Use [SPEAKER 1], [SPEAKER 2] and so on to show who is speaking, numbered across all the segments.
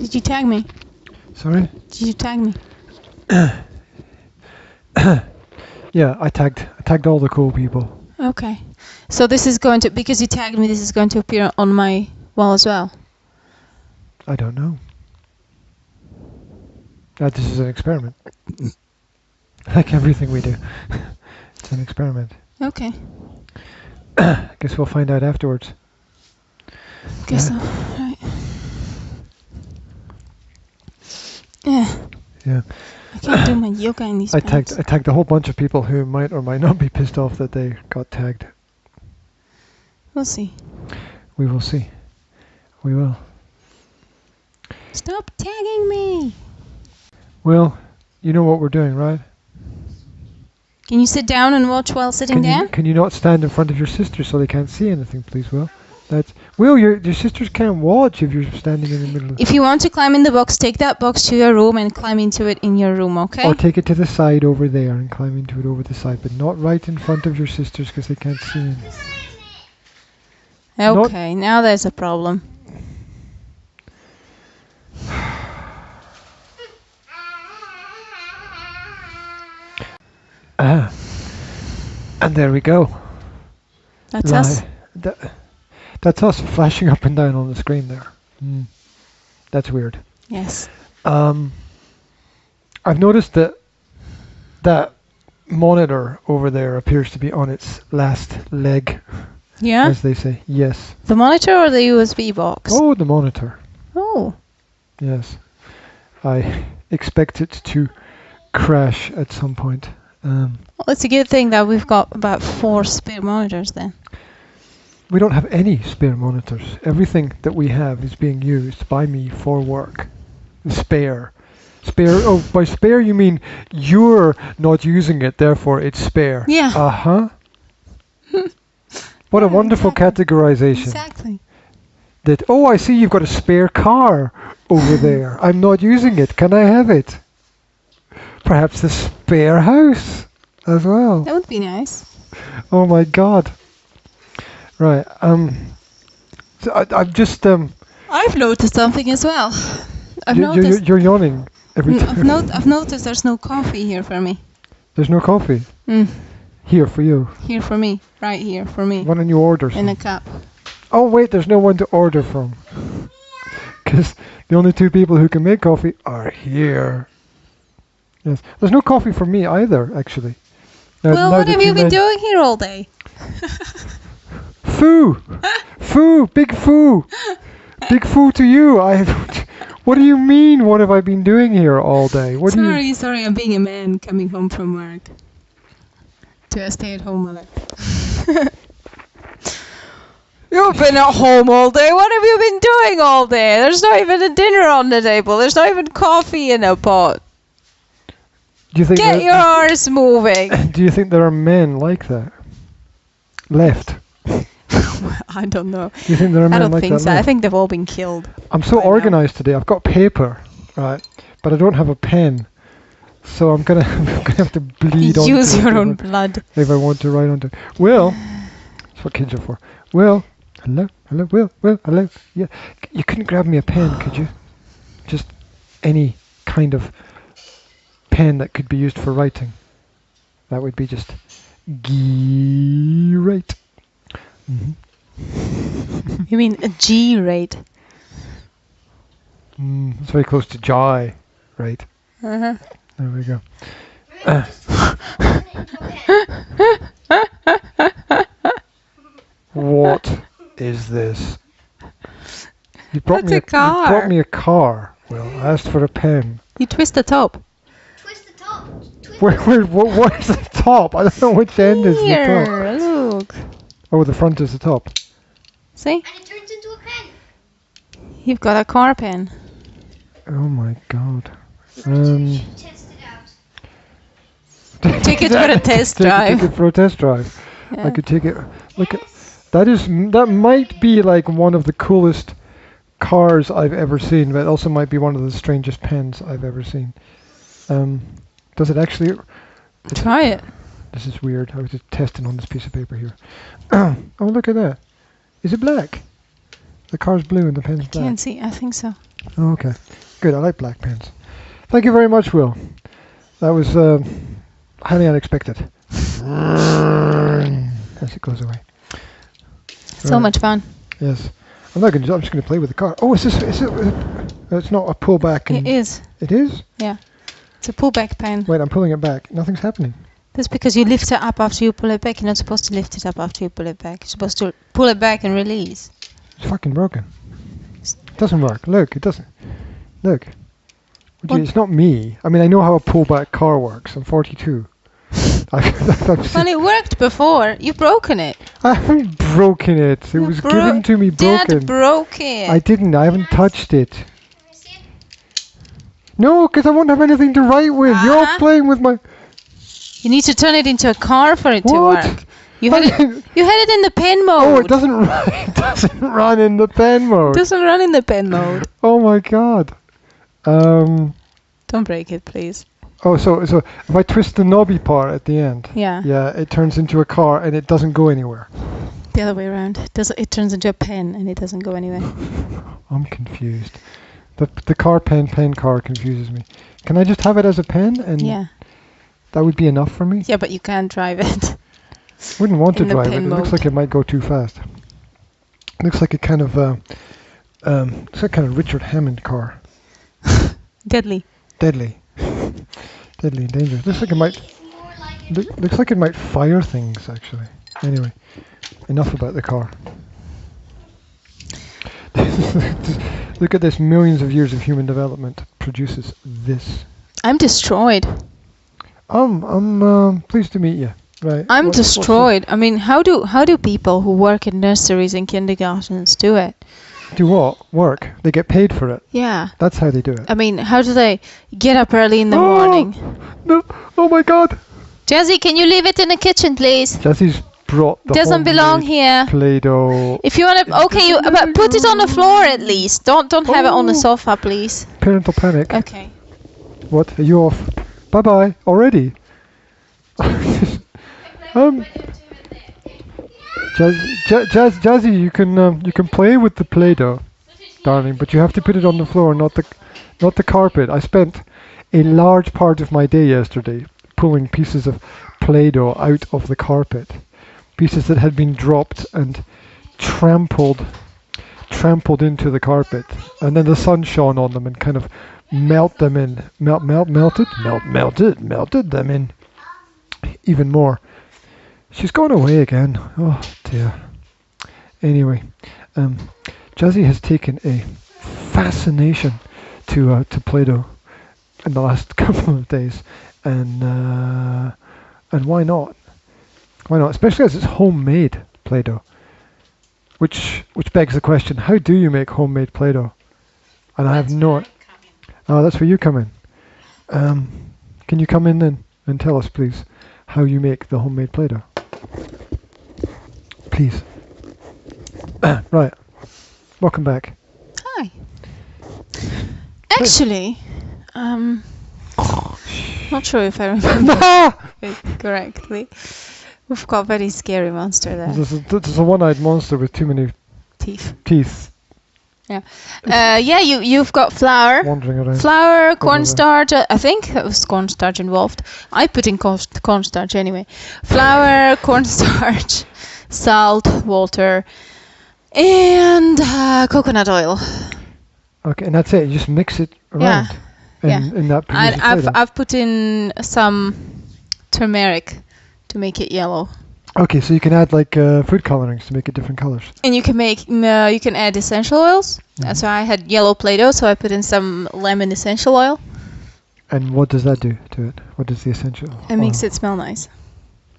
[SPEAKER 1] Did you tag me?
[SPEAKER 2] Sorry?
[SPEAKER 1] Did you tag me?
[SPEAKER 2] Yeah, I tagged all the cool people.
[SPEAKER 1] Okay. So this is going to, because you tagged me, this is going to appear on my wall as well.
[SPEAKER 2] I don't know. This is an experiment. Like everything we do. It's an experiment.
[SPEAKER 1] Okay.
[SPEAKER 2] I guess we'll find out afterwards.
[SPEAKER 1] Guess so. Right. Yeah.
[SPEAKER 2] Yeah.
[SPEAKER 1] I can't do my yoga in these pants.
[SPEAKER 2] I tagged a whole bunch of people who might or might not be pissed off that they got tagged.
[SPEAKER 1] We'll see.
[SPEAKER 2] We will see. We will.
[SPEAKER 1] Stop tagging me!
[SPEAKER 2] Well, you know what we're doing, right?
[SPEAKER 1] Can you sit down and watch while sitting down?
[SPEAKER 2] Can you not stand in front of your sisters so they can't see anything, please, Will? Will, your sisters can't watch if you're standing in the middle of...
[SPEAKER 1] If you want to climb in the box, take that box to your room and climb into it in your room, okay?
[SPEAKER 2] Or take it to the side over there and climb into it over the side, but not right in front of your sisters because they can't see anything.
[SPEAKER 1] Okay, now there's a problem.
[SPEAKER 2] And there we go.
[SPEAKER 1] That's us?
[SPEAKER 2] That's us flashing up and down on the screen there. That's weird.
[SPEAKER 1] Yes.
[SPEAKER 2] I've noticed that monitor over there appears to be on its last leg.
[SPEAKER 1] Yeah?
[SPEAKER 2] As they say. Yes.
[SPEAKER 1] The monitor or the USB box?
[SPEAKER 2] Oh, the monitor.
[SPEAKER 1] Oh.
[SPEAKER 2] Yes. I expect it to crash at some point.
[SPEAKER 1] Well, it's a good thing that we've got about 4 spare monitors then.
[SPEAKER 2] We don't have any spare monitors. Everything that we have is being used by me for work. Spare. Oh, by spare you mean you're not using it, therefore it's spare.
[SPEAKER 1] Yeah.
[SPEAKER 2] Uh-huh. What a wonderful categorization.
[SPEAKER 1] Exactly.
[SPEAKER 2] Oh, I see you've got a spare car over there. I'm not using it. Can I have it? Perhaps the spare house as well.
[SPEAKER 1] That would be nice.
[SPEAKER 2] Oh my God. Right. So I've just
[SPEAKER 1] I've noticed something as well.
[SPEAKER 2] You're yawning every time.
[SPEAKER 1] I've noticed there's no coffee here for me.
[SPEAKER 2] There's no coffee? Here for you.
[SPEAKER 1] Here for me. Right here for me.
[SPEAKER 2] Why don't you order some?
[SPEAKER 1] In a cup.
[SPEAKER 2] Oh wait, there's no one to order from. Because the only 2 people who can make coffee are here. Yes. There's no coffee for me either, actually.
[SPEAKER 1] Well, what have you been doing here all day?
[SPEAKER 2] Foo! Foo! Big foo! Big foo to you! What do you mean, what have I been doing here all day?
[SPEAKER 1] Sorry, I'm being a man coming home from work. To a stay-at-home mother. You've been at home all day. What have you been doing all day? There's not even a dinner on the table. There's not even coffee in a pot. Get your arse moving.
[SPEAKER 2] Do you think there are men like that? Left?
[SPEAKER 1] I don't know.
[SPEAKER 2] Do you think there are men like that?
[SPEAKER 1] I don't think so. I think they've all been killed.
[SPEAKER 2] I'm so organized today. I've got paper, right, but I don't have a pen. So I'm gonna have to bleed on.
[SPEAKER 1] Use your own blood.
[SPEAKER 2] If I want to write onto. Will, that's what kids are for. Will, hello, Will, hello. Yeah, you couldn't grab me a pen, could you? Just any kind of pen that could be used for writing. That would be just great.
[SPEAKER 1] You mean a G rate?
[SPEAKER 2] It's very close to Jai, right? There we go. What is this? You brought me a car. You brought me a car. Well, I asked for a pen.
[SPEAKER 1] You twist the top.
[SPEAKER 3] Twist the top.
[SPEAKER 2] What is the top? I don't know which end is the top.
[SPEAKER 1] Here, look.
[SPEAKER 2] Oh, the front is the top.
[SPEAKER 1] See?
[SPEAKER 3] And it turns into a pen.
[SPEAKER 1] You've got a car pen.
[SPEAKER 2] Oh my God.
[SPEAKER 3] Test it out.
[SPEAKER 1] Take it for a test drive.
[SPEAKER 2] Take it for a test drive.
[SPEAKER 1] Yeah.
[SPEAKER 2] I could take it. Look at that might be like one of the coolest cars I've ever seen, but it also might be one of the strangest pens I've ever seen. Does it actually?
[SPEAKER 1] Try it.
[SPEAKER 2] This is weird. I was just testing on this piece of paper here. Oh, look at that. Is it black? The car's blue and the pen's black.
[SPEAKER 1] Can't see. I think so.
[SPEAKER 2] Oh, okay. Good. I like black pens. Thank you very much, Will. That was highly unexpected. As it goes away.
[SPEAKER 1] So much fun.
[SPEAKER 2] Yes. I'm just going to play with the car. Oh, is it? It's not a pullback.
[SPEAKER 1] It is.
[SPEAKER 2] It is?
[SPEAKER 1] Yeah. It's a pullback pen.
[SPEAKER 2] Wait, I'm pulling it back. Nothing's happening.
[SPEAKER 1] That's because you lift it up after you pull it back. You're not supposed to lift it up after you pull it back. You're supposed to pull it back and release.
[SPEAKER 2] It's fucking broken. It doesn't work. Look, it doesn't. Look. It's not me. I mean, I know how a pullback car works. I'm 42.
[SPEAKER 1] Well, it worked before. You've broken it.
[SPEAKER 2] I haven't broken it. It was given to me broken.
[SPEAKER 1] Dad broke it.
[SPEAKER 2] I didn't. I haven't touched it. No, because I won't have anything to write with. You're all playing with my...
[SPEAKER 1] You need to turn it into a car for it to
[SPEAKER 2] What?
[SPEAKER 1] work. You had it in the pen mode.
[SPEAKER 2] Oh, it doesn't run. It doesn't run in the pen mode.
[SPEAKER 1] It doesn't run in the pen mode.
[SPEAKER 2] Oh my god.
[SPEAKER 1] Don't break it, please.
[SPEAKER 2] Oh, so if I twist the knobby part at the end,
[SPEAKER 1] Yeah.
[SPEAKER 2] it turns into a car and it doesn't go anywhere.
[SPEAKER 1] The other way around. It turns into a pen and it doesn't go anywhere.
[SPEAKER 2] I'm confused. The car pen car confuses me. Can I just have it as a pen and that would be enough for me?
[SPEAKER 1] Yeah, but you can't drive it.
[SPEAKER 2] Wouldn't want to
[SPEAKER 1] in the
[SPEAKER 2] drive it.
[SPEAKER 1] pen
[SPEAKER 2] It looks
[SPEAKER 1] mode.
[SPEAKER 2] like it might go too fast. Looks like a kind of it's a kind of Richard Hammond car.
[SPEAKER 1] Deadly.
[SPEAKER 2] Deadly and dangerous. Looks like it might. Looks like it might fire things. Actually. Anyway, enough about the car. Look at this. Millions of years of human development produces this.
[SPEAKER 1] I'm destroyed.
[SPEAKER 2] I'm pleased to meet you. Right.
[SPEAKER 1] I'm destroyed. I mean, how do people who work in nurseries and kindergartens do it?
[SPEAKER 2] Do what? Work. They get paid for it.
[SPEAKER 1] Yeah.
[SPEAKER 2] That's how they do it.
[SPEAKER 1] I mean, how do they get up early in the morning?
[SPEAKER 2] No! Oh my God!
[SPEAKER 1] Jazzy, can you leave it in the kitchen, please?
[SPEAKER 2] Jazzy's brought the
[SPEAKER 1] Doesn't belong
[SPEAKER 2] homemade
[SPEAKER 1] here.
[SPEAKER 2] Play-Doh.
[SPEAKER 1] If you want to, okay, but put it on the floor at least. Don't have it on the sofa, please.
[SPEAKER 2] Parental panic.
[SPEAKER 1] Okay.
[SPEAKER 2] What? Are you off? Bye-bye. Already? Jazzy, you can play with the Play-Doh, darling, but you have to put it on the floor, not the carpet. I spent a large part of my day yesterday pulling pieces of Play-Doh out of the carpet, pieces that had been dropped and trampled into the carpet, and then the sun shone on them and kind of melted them in even more. She's gone away again. Oh dear. Anyway, Jazzy has taken a fascination to Play-Doh in the last couple of days, and why not? Why not? Especially as it's homemade Play-Doh. Which begs the question: how do you make homemade Play-Doh? And I have no. Oh, that's where you come in. Can you come in then and tell us, please, how you make the homemade Play-Doh? Please. Right. Welcome back.
[SPEAKER 1] Hi. Actually, not sure if I remember it correctly. We've got a very scary monster there.
[SPEAKER 2] There's a one-eyed monster with too many teeth.
[SPEAKER 1] Yeah. You've got flour.
[SPEAKER 2] Wandering around.
[SPEAKER 1] Flour, cornstarch. I think there was cornstarch involved. I put in cornstarch anyway. Flour, cornstarch, salt, water, and coconut oil.
[SPEAKER 2] Okay, and that's it. You just mix it around. In that.
[SPEAKER 1] I've put in some turmeric to make it yellow.
[SPEAKER 2] Okay, so you can add like food colorings to make it different colors.
[SPEAKER 1] And you can make you can add essential oils.
[SPEAKER 2] Mm-hmm.
[SPEAKER 1] So I had yellow Play-Doh, so I put in some lemon essential oil.
[SPEAKER 2] And what does that do to it? What does the essential oil?
[SPEAKER 1] It makes it smell nice.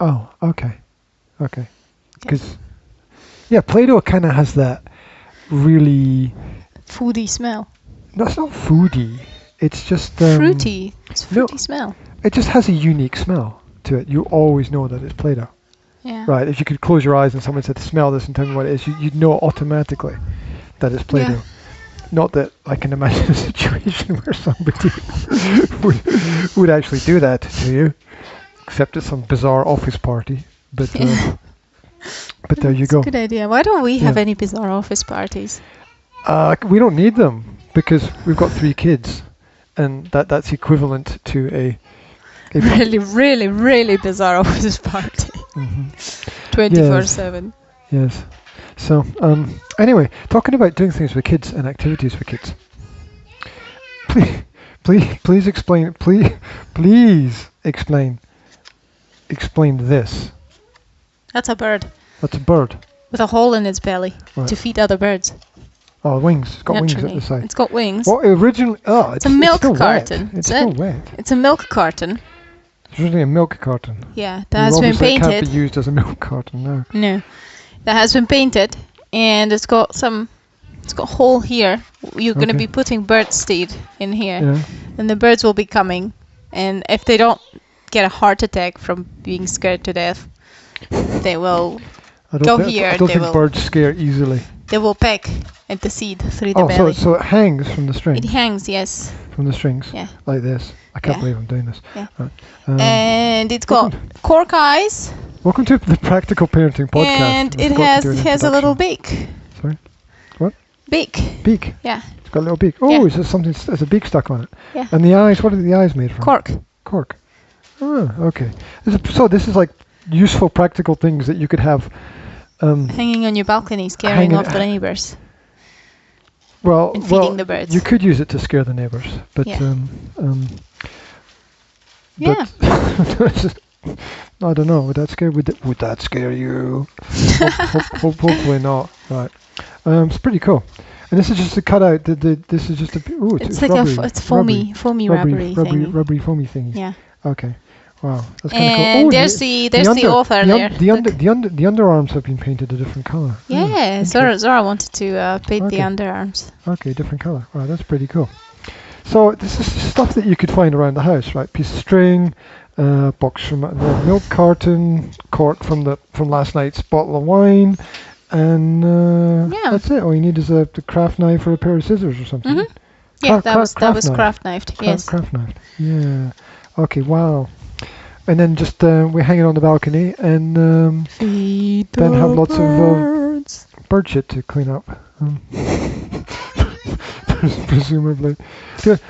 [SPEAKER 2] Oh, okay. Because Play-Doh kind of has that really
[SPEAKER 1] foodie smell.
[SPEAKER 2] No, it's not foodie. It's just
[SPEAKER 1] fruity. It's fruity smell.
[SPEAKER 2] It just has a unique smell to it. You always know that it's Play-Doh.
[SPEAKER 1] Yeah.
[SPEAKER 2] Right. If you could close your eyes and someone said, "Smell this," and tell me what it is, you'd know automatically that it's Play-Doh. Yeah. Not that I can imagine a situation where somebody would actually do that to you, except at some bizarre office party. But but there you go.
[SPEAKER 1] That's a good idea. Why don't we have any bizarre office parties?
[SPEAKER 2] We don't need them because we've got 3 kids, and that's equivalent to a
[SPEAKER 1] really, really, really bizarre office party. 24/7.
[SPEAKER 2] Yes. So, anyway, talking about doing things with kids and activities for kids. Please explain. Please explain this.
[SPEAKER 1] That's a bird
[SPEAKER 2] That's a bird.
[SPEAKER 1] with a hole in its belly
[SPEAKER 2] Right.
[SPEAKER 1] to feed other birds.
[SPEAKER 2] Oh, wings. It's got wings at
[SPEAKER 1] Naturally.
[SPEAKER 2] the side.
[SPEAKER 1] It's got wings.
[SPEAKER 2] Well, originally,
[SPEAKER 1] It's a milk
[SPEAKER 2] still
[SPEAKER 1] carton.
[SPEAKER 2] Wet. It's
[SPEAKER 1] Is
[SPEAKER 2] still
[SPEAKER 1] it?
[SPEAKER 2] wet.
[SPEAKER 1] It's a milk carton.
[SPEAKER 2] It's really a milk carton.
[SPEAKER 1] Yeah, that has been
[SPEAKER 2] Obviously it can't
[SPEAKER 1] painted.
[SPEAKER 2] be used as a milk carton now.
[SPEAKER 1] No, that has been painted, and it's got a hole here. You're going to
[SPEAKER 2] Okay.
[SPEAKER 1] be putting bird seed in here,
[SPEAKER 2] Yeah.
[SPEAKER 1] and the birds will be coming. And if they don't get a heart attack from being scared to death, they will
[SPEAKER 2] I don't
[SPEAKER 1] Go
[SPEAKER 2] think,
[SPEAKER 1] here,
[SPEAKER 2] I don't
[SPEAKER 1] they
[SPEAKER 2] think
[SPEAKER 1] will-
[SPEAKER 2] birds scare easily.
[SPEAKER 1] peck at the seed through the
[SPEAKER 2] Oh,
[SPEAKER 1] belly.
[SPEAKER 2] so it hangs from the string.
[SPEAKER 1] It hangs, yes.
[SPEAKER 2] From the strings.
[SPEAKER 1] Yeah.
[SPEAKER 2] Like this. I can't
[SPEAKER 1] Yeah.
[SPEAKER 2] believe I'm doing this.
[SPEAKER 1] Yeah.
[SPEAKER 2] Right.
[SPEAKER 1] And it's got
[SPEAKER 2] welcome-
[SPEAKER 1] cork eyes,
[SPEAKER 2] Welcome to the Practical Parenting Podcast.
[SPEAKER 1] and
[SPEAKER 2] I
[SPEAKER 1] it
[SPEAKER 2] forgot to do an
[SPEAKER 1] has a little
[SPEAKER 2] introduction.
[SPEAKER 1] beak.
[SPEAKER 2] Sorry? What?
[SPEAKER 1] Beak.
[SPEAKER 2] Beak.
[SPEAKER 1] Yeah.
[SPEAKER 2] It's got a little beak. Oh,
[SPEAKER 1] Yeah.
[SPEAKER 2] is there something? There's a beak stuck on it.
[SPEAKER 1] Yeah.
[SPEAKER 2] And the eyes. What are the eyes made from?
[SPEAKER 1] Cork.
[SPEAKER 2] Cork. Oh, okay. So this is like useful, practical things that you could have.
[SPEAKER 1] Hanging on your balcony, scaring
[SPEAKER 2] Hanging-
[SPEAKER 1] off the neighbors.
[SPEAKER 2] Well,
[SPEAKER 1] And feeding the birds.
[SPEAKER 2] You could use it to scare the neighbours, but
[SPEAKER 1] Yeah. Yeah.
[SPEAKER 2] but I don't know. Would that scare? Would that scare you? Hopefully not. Right. It's pretty cool. And this is just a cutout. This is just a. Ooh,
[SPEAKER 1] It's
[SPEAKER 2] it's
[SPEAKER 1] like
[SPEAKER 2] rubbery,
[SPEAKER 1] it's foamy rubbery thing.
[SPEAKER 2] rubbery foamy thingy.
[SPEAKER 1] Yeah.
[SPEAKER 2] Okay. Wow, that's kind of cool.
[SPEAKER 1] And
[SPEAKER 2] Oh,
[SPEAKER 1] there's the author there.
[SPEAKER 2] The underarms have been painted a different colour.
[SPEAKER 1] Yeah, Zora wanted to paint the
[SPEAKER 2] Okay.
[SPEAKER 1] underarms.
[SPEAKER 2] Okay, different colour. Wow, that's pretty cool. So this is stuff that you could find around the house, right? Piece of string, box from the milk carton, cork from last night's bottle of wine, and
[SPEAKER 1] Yeah.
[SPEAKER 2] that's it. All you need is a craft knife or a pair of scissors or something.
[SPEAKER 1] Mhm. Yeah, that was
[SPEAKER 2] knife.
[SPEAKER 1] craft knifed. Yes.
[SPEAKER 2] Craft knife. Yeah. Okay. Wow. And then just we hang it on the balcony and
[SPEAKER 1] Feed
[SPEAKER 2] then have lots of
[SPEAKER 1] birds.
[SPEAKER 2] bird shit to clean up. Presumably. Good.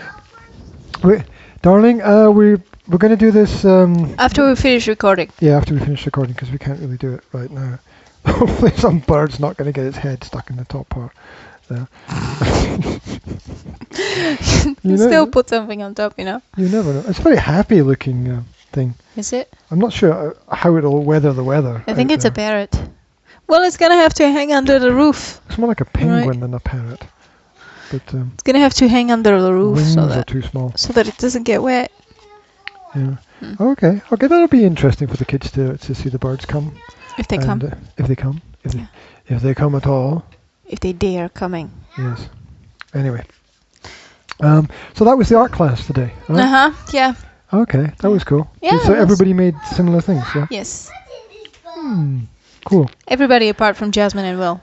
[SPEAKER 2] Wait, darling, we're going to do this.
[SPEAKER 1] After we finish recording.
[SPEAKER 2] Yeah, after we finish recording, because we can't really do it right now. Hopefully, some bird's not going to get its head stuck in the top part. There.
[SPEAKER 1] You still put something on top, you know.
[SPEAKER 2] You never know. It's a very happy looking thing.
[SPEAKER 1] Is it?
[SPEAKER 2] I'm not sure how it'll weather the weather.
[SPEAKER 1] I think
[SPEAKER 2] out
[SPEAKER 1] it's a
[SPEAKER 2] there.
[SPEAKER 1] parrot. Well, it's gonna have to hang under the roof.
[SPEAKER 2] It's more like a penguin than a parrot. But
[SPEAKER 1] It's gonna have to hang under the roof
[SPEAKER 2] wings
[SPEAKER 1] so
[SPEAKER 2] are
[SPEAKER 1] that
[SPEAKER 2] too small.
[SPEAKER 1] it doesn't get wet.
[SPEAKER 2] Yeah. Okay. That'll be interesting for the kids to see the birds come.
[SPEAKER 1] If they come.
[SPEAKER 2] If they come. If they come at all.
[SPEAKER 1] If they dare coming.
[SPEAKER 2] Yes. Anyway. So that was the art class today. Right?
[SPEAKER 1] Yeah.
[SPEAKER 2] Okay, that was cool.
[SPEAKER 1] Yeah,
[SPEAKER 2] So
[SPEAKER 1] it was.
[SPEAKER 2] everybody made similar things, yeah?
[SPEAKER 1] Yes.
[SPEAKER 2] Cool.
[SPEAKER 1] Everybody apart from Jasmine and Will.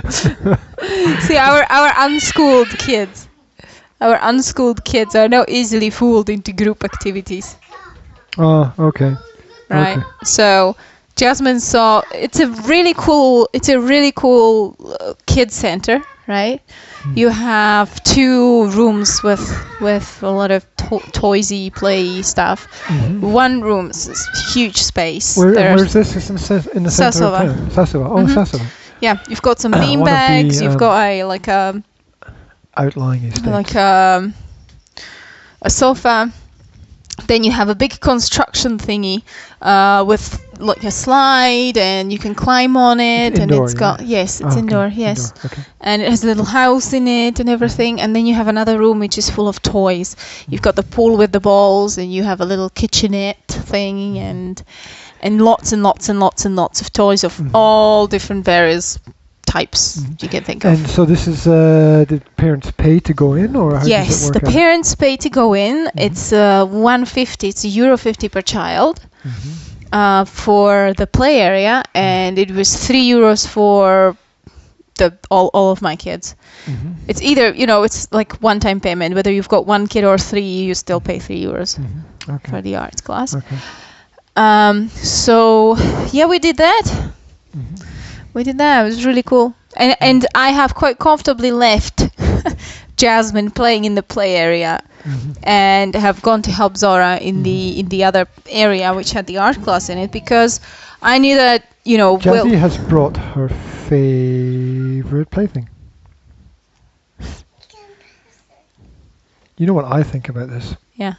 [SPEAKER 1] See, our unschooled kids. Our unschooled kids are now easily fooled into group activities.
[SPEAKER 2] Oh, okay.
[SPEAKER 1] Right.
[SPEAKER 2] Okay.
[SPEAKER 1] So Jasmine saw it's a really cool kid center, right? You have 2 rooms with a lot of toysy play stuff. One room is this huge space.
[SPEAKER 2] Where's this? It's in the center of
[SPEAKER 1] Sasova.
[SPEAKER 2] town. Sasova. Oh, Sasova.
[SPEAKER 1] Yeah, you've got some
[SPEAKER 2] One of
[SPEAKER 1] bean
[SPEAKER 2] the,
[SPEAKER 1] bags. You've got a
[SPEAKER 2] Outlying estate.
[SPEAKER 1] a sofa. Then you have a big construction thingy with like a slide, and you can climb on it.
[SPEAKER 2] It's indoor,
[SPEAKER 1] and it's got it's indoor. Yes,
[SPEAKER 2] Indoor, okay.
[SPEAKER 1] and it has a little house in it and everything. And then you have another room which is full of toys. You've got the pool with the balls, and you have a little kitchenette thing, and lots and lots and lots and lots of toys of all different various types you can think of.
[SPEAKER 2] And so this is, did parents pay to go in, or how
[SPEAKER 1] Yes,
[SPEAKER 2] does it work
[SPEAKER 1] the
[SPEAKER 2] out?
[SPEAKER 1] parents pay to go in. It's €1.50. It's €1.50 per child for the play area, and it was €3 for all of my kids. It's either it's like one-time payment. Whether you've got 1 kid or 3, you still pay €3
[SPEAKER 2] Okay.
[SPEAKER 1] for the arts class.
[SPEAKER 2] Okay.
[SPEAKER 1] So yeah, we did that. We did that. It was really cool. And I have quite comfortably left Jasmine playing in the play area, and have gone to help Zora in the other area which had the art class in it, because I knew that, you know,
[SPEAKER 2] Jazzy has brought her favorite plaything. You know what I think about this?
[SPEAKER 1] Yeah.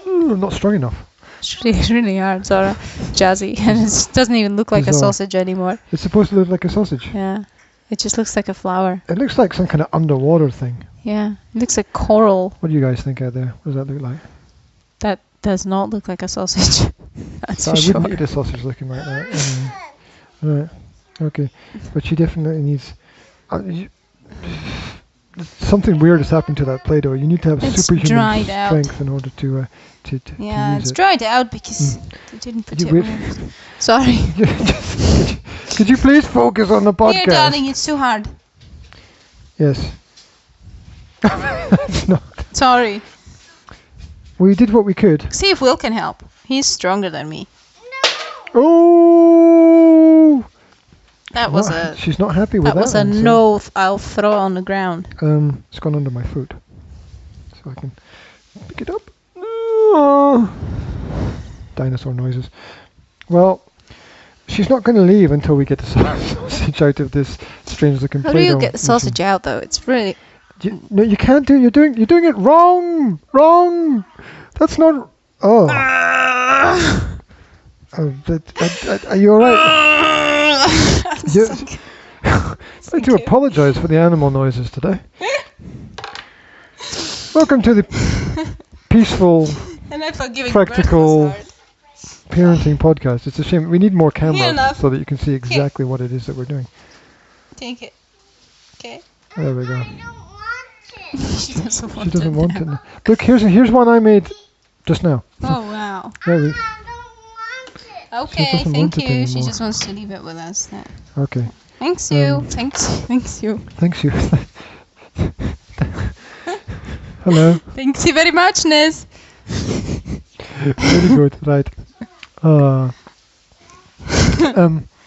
[SPEAKER 2] I'm not strong enough.
[SPEAKER 1] It's really hard, Zora. Jazzy. And it doesn't even look like a sausage anymore.
[SPEAKER 2] It's supposed to look like a sausage.
[SPEAKER 1] Yeah. It just looks like a flower.
[SPEAKER 2] It looks like some kind of underwater thing.
[SPEAKER 1] Yeah. It looks like coral.
[SPEAKER 2] What do you guys think out there? What does that look like?
[SPEAKER 1] That does not look like a sausage. That's
[SPEAKER 2] I
[SPEAKER 1] for sure.
[SPEAKER 2] wouldn't eat a sausage looking like that. Anyway. Right. Okay. But she definitely needs... something weird has happened to that Play-Doh. You need to have superhuman strength in order to
[SPEAKER 1] yeah,
[SPEAKER 2] use
[SPEAKER 1] it's
[SPEAKER 2] it.
[SPEAKER 1] dried out because they didn't put it
[SPEAKER 2] wait.
[SPEAKER 1] on. Sorry.
[SPEAKER 2] Could you please focus on the podcast?
[SPEAKER 1] Here, darling, it's too hard.
[SPEAKER 2] Yes. It's not.
[SPEAKER 1] Sorry.
[SPEAKER 2] We did what we could.
[SPEAKER 1] See if Will can help. He's stronger than me.
[SPEAKER 2] Oh!
[SPEAKER 1] That was
[SPEAKER 2] She's not happy with that.
[SPEAKER 1] That was a no. I'll throw on the ground.
[SPEAKER 2] It's gone under my foot, so I can pick it up. Oh. Dinosaur noises. Well, she's not going to leave until we get the sausage out of this strange-looking Play-Doh.
[SPEAKER 1] How do you get the sausage out, though? It's really...
[SPEAKER 2] No, you can't do it. You're doing it wrong. Wrong. That's not... Oh. Are you all right? I'd like to apologise for the animal noises today. Welcome to the peaceful, practical parenting podcast. It's a shame. We need more cameras so that you can see exactly what it is that we're doing.
[SPEAKER 1] Take it. Okay.
[SPEAKER 2] There we go.
[SPEAKER 1] She doesn't
[SPEAKER 2] want it. Look, here's one I made just now.
[SPEAKER 1] Oh, wow.
[SPEAKER 2] There we
[SPEAKER 1] Okay, thank you. She just wants to leave it with us. Yeah.
[SPEAKER 2] Okay.
[SPEAKER 1] Thanks you. Thanks you.
[SPEAKER 2] Thanks you. Hello.
[SPEAKER 1] Thanks you very much, Nez.
[SPEAKER 2] Very good, right.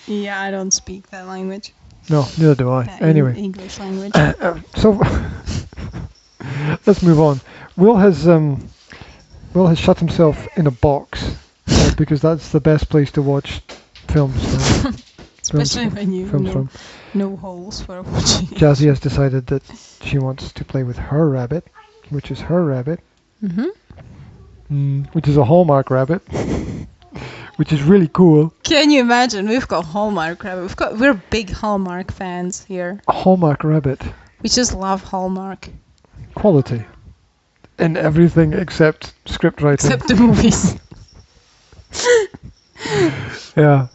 [SPEAKER 1] Yeah, I don't speak that language.
[SPEAKER 2] No, neither do I. Anyway.
[SPEAKER 1] English language.
[SPEAKER 2] So, let's move on. Will has shut himself in a box because that's the best place to watch films.
[SPEAKER 1] Especially when you know no holes for watching.
[SPEAKER 2] Jazzy has decided that she wants to play with her rabbit, which is her rabbit. Which is a Hallmark rabbit. Which is really cool.
[SPEAKER 1] Can you imagine? We've got Hallmark rabbit. We're big Hallmark fans here.
[SPEAKER 2] A Hallmark rabbit.
[SPEAKER 1] We just love Hallmark.
[SPEAKER 2] Quality. In everything except script writing.
[SPEAKER 1] Except the movies.
[SPEAKER 2] Yeah.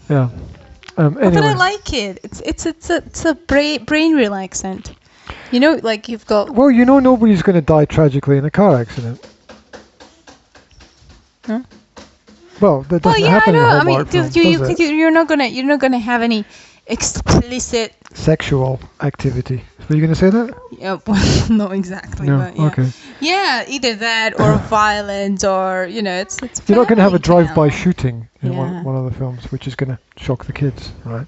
[SPEAKER 2] Anyway.
[SPEAKER 1] But I like it. It's a brain relaxant. You know, like you've got.
[SPEAKER 2] Well, you know, nobody's going to die tragically in a car accident.
[SPEAKER 1] Huh?
[SPEAKER 2] Well, that doesn't happen in Hallmark films, does it?
[SPEAKER 1] You're not gonna have any explicit
[SPEAKER 2] sexual activity. Were you gonna say that?
[SPEAKER 1] Yeah, well, not exactly.
[SPEAKER 2] No,
[SPEAKER 1] but yeah.
[SPEAKER 2] Okay.
[SPEAKER 1] Yeah, either that or violence, or it's.
[SPEAKER 2] You're not gonna have a drive-by shooting in one of the films, which is gonna shock the kids, right?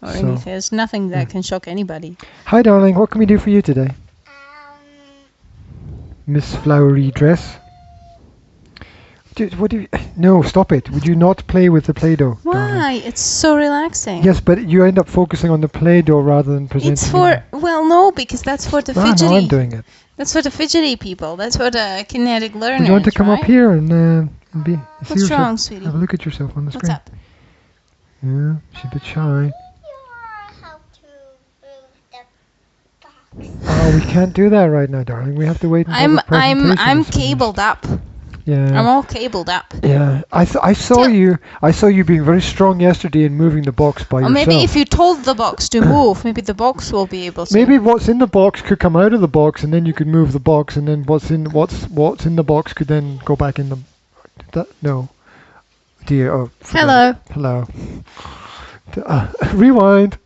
[SPEAKER 1] Or anything. There's nothing that can shock anybody.
[SPEAKER 2] Hi, darling. What can we do for you today? Miss Flowery Dress. No, stop it. Would you not play with the Play-Doh?
[SPEAKER 1] Why?
[SPEAKER 2] Darling?
[SPEAKER 1] It's so relaxing.
[SPEAKER 2] Yes, but you end up focusing on the Play-Doh rather than presenting.
[SPEAKER 1] It's for, no, because that's for the fidgety.
[SPEAKER 2] No, I'm doing it.
[SPEAKER 1] That's for the fidgety people. That's for the kinetic learners.
[SPEAKER 2] Would you want to come up here and be...
[SPEAKER 1] What's wrong, sweetie?
[SPEAKER 2] Have a look at yourself on the screen.
[SPEAKER 1] What's up?
[SPEAKER 2] Yeah, she's a bit shy.
[SPEAKER 3] How to move the box.
[SPEAKER 2] Oh, we can't do that right now, darling. We have to wait until the presentation
[SPEAKER 1] I'm
[SPEAKER 2] is finished.
[SPEAKER 1] cabled up.
[SPEAKER 2] Yeah.
[SPEAKER 1] I'm all cabled up.
[SPEAKER 2] Yeah. I saw you being very strong yesterday in moving the box by yourself.
[SPEAKER 1] Or maybe if you told the box to move, maybe the box will be able to.
[SPEAKER 2] Maybe what's in the box could come out of the box, and then you could move the box, and then what's in the box could then go back in the. No. Dear. Oh.
[SPEAKER 1] Hello.
[SPEAKER 2] Hello. Rewind.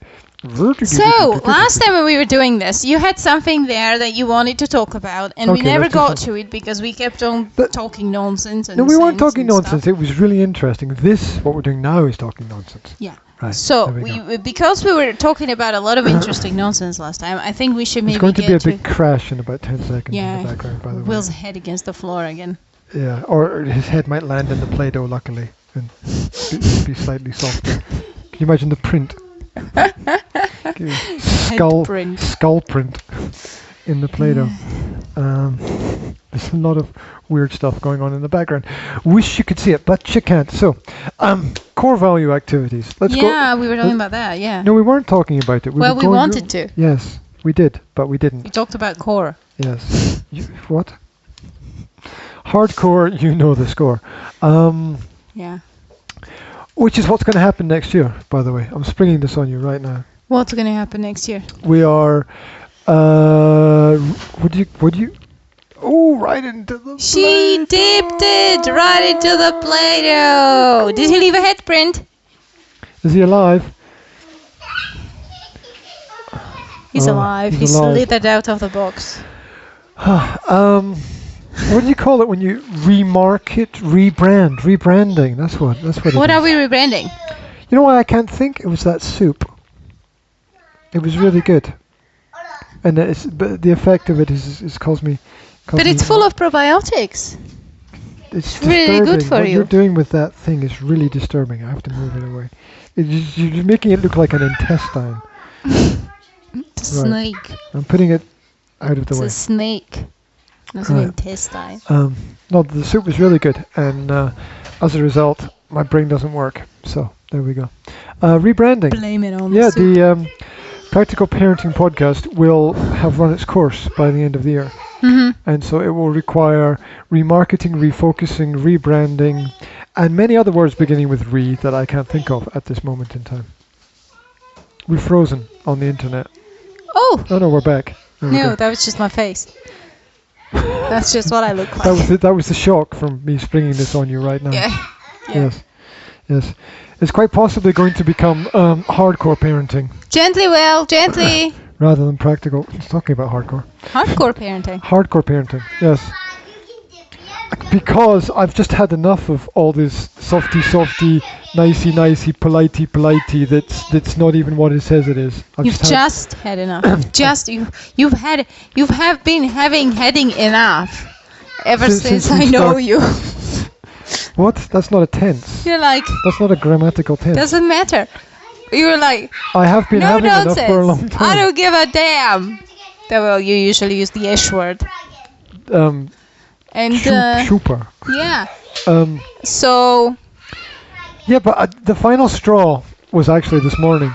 [SPEAKER 1] So, last time when we were doing this, you had something there that you wanted to talk about, and we never got to it because we kept on talking nonsense.
[SPEAKER 2] No, we weren't talking nonsense. It was really interesting. What we're doing now is talking nonsense.
[SPEAKER 1] Yeah.
[SPEAKER 2] Right.
[SPEAKER 1] So, because we were talking about a lot of interesting nonsense last time, I think we should maybe
[SPEAKER 2] There's going to be a big crash in about 10 seconds in the background, by the way.
[SPEAKER 1] Will's head against the floor again.
[SPEAKER 2] Yeah, or his head might land in the Play-Doh, luckily, and be slightly softer. Can you imagine the print? Skull print in the Play-Doh. There's a lot of weird stuff going on in the background. Wish you could see it, but you can't. So, core value activities. Let's go.
[SPEAKER 1] Yeah, we were talking about that, yeah.
[SPEAKER 2] No, we weren't talking about it.
[SPEAKER 1] We wanted to.
[SPEAKER 2] Yes, we did, but we didn't.
[SPEAKER 1] We talked about core.
[SPEAKER 2] Yes. What? Hardcore, you know the score.
[SPEAKER 1] Yeah.
[SPEAKER 2] Which is what's going to happen next year, by the way. I'm springing this on you right now.
[SPEAKER 1] What's going to happen next year?
[SPEAKER 2] We are... would you... Oh, right into the
[SPEAKER 1] She dipped it right into the Play-Doh. Did he leave a head print?
[SPEAKER 2] Is he alive?
[SPEAKER 1] He's alive. He slithered out of the box.
[SPEAKER 2] What do you call it when you remarket, rebranding? That's what.
[SPEAKER 1] What are we rebranding?
[SPEAKER 2] You know why I can't think? It was that soup. It was really good, and but the effect of it is caused me.
[SPEAKER 1] But it's full of probiotics.
[SPEAKER 2] It's
[SPEAKER 1] really good for
[SPEAKER 2] what
[SPEAKER 1] you.
[SPEAKER 2] What you're doing with that thing is really disturbing. I have to move it away. You're making it look like an intestine.
[SPEAKER 1] It's a snake.
[SPEAKER 2] I'm putting it out of the way.
[SPEAKER 1] It's a snake. It's an intestine.
[SPEAKER 2] No, the soup was really good, and as a result, my brain doesn't work. So there we go. Rebranding.
[SPEAKER 1] Blame it on the soup.
[SPEAKER 2] The Practical Parenting podcast will have run its course by the end of the year.
[SPEAKER 1] Mm-hmm.
[SPEAKER 2] And so it will require remarketing, refocusing, rebranding, and many other words beginning with re that I can't think of at this moment in time. We're frozen on the internet.
[SPEAKER 1] Oh!
[SPEAKER 2] No, we're back.
[SPEAKER 1] No, that was just my face. That's just what I look like.
[SPEAKER 2] That was the shock from me springing this on you right now.
[SPEAKER 1] Yeah.
[SPEAKER 2] Yes. It's quite possibly going to become hardcore parenting.
[SPEAKER 1] Gently, Will, gently.
[SPEAKER 2] Rather than practical. It's talking about hardcore.
[SPEAKER 1] Hardcore parenting.
[SPEAKER 2] Hardcore parenting, yes. Because I've just had enough of all this softy, nicey, politey that's not even what it says it is.
[SPEAKER 1] You've just had enough. You've been having enough ever since I know you.
[SPEAKER 2] What? That's not a tense.
[SPEAKER 1] You're like...
[SPEAKER 2] That's not a grammatical tense.
[SPEAKER 1] Doesn't matter. You're like...
[SPEAKER 2] I have been having enough for a long time.
[SPEAKER 1] I don't give a damn. Well, you usually use the S word.
[SPEAKER 2] Super.
[SPEAKER 1] Yeah. So...
[SPEAKER 2] Yeah, but the final straw was actually this morning.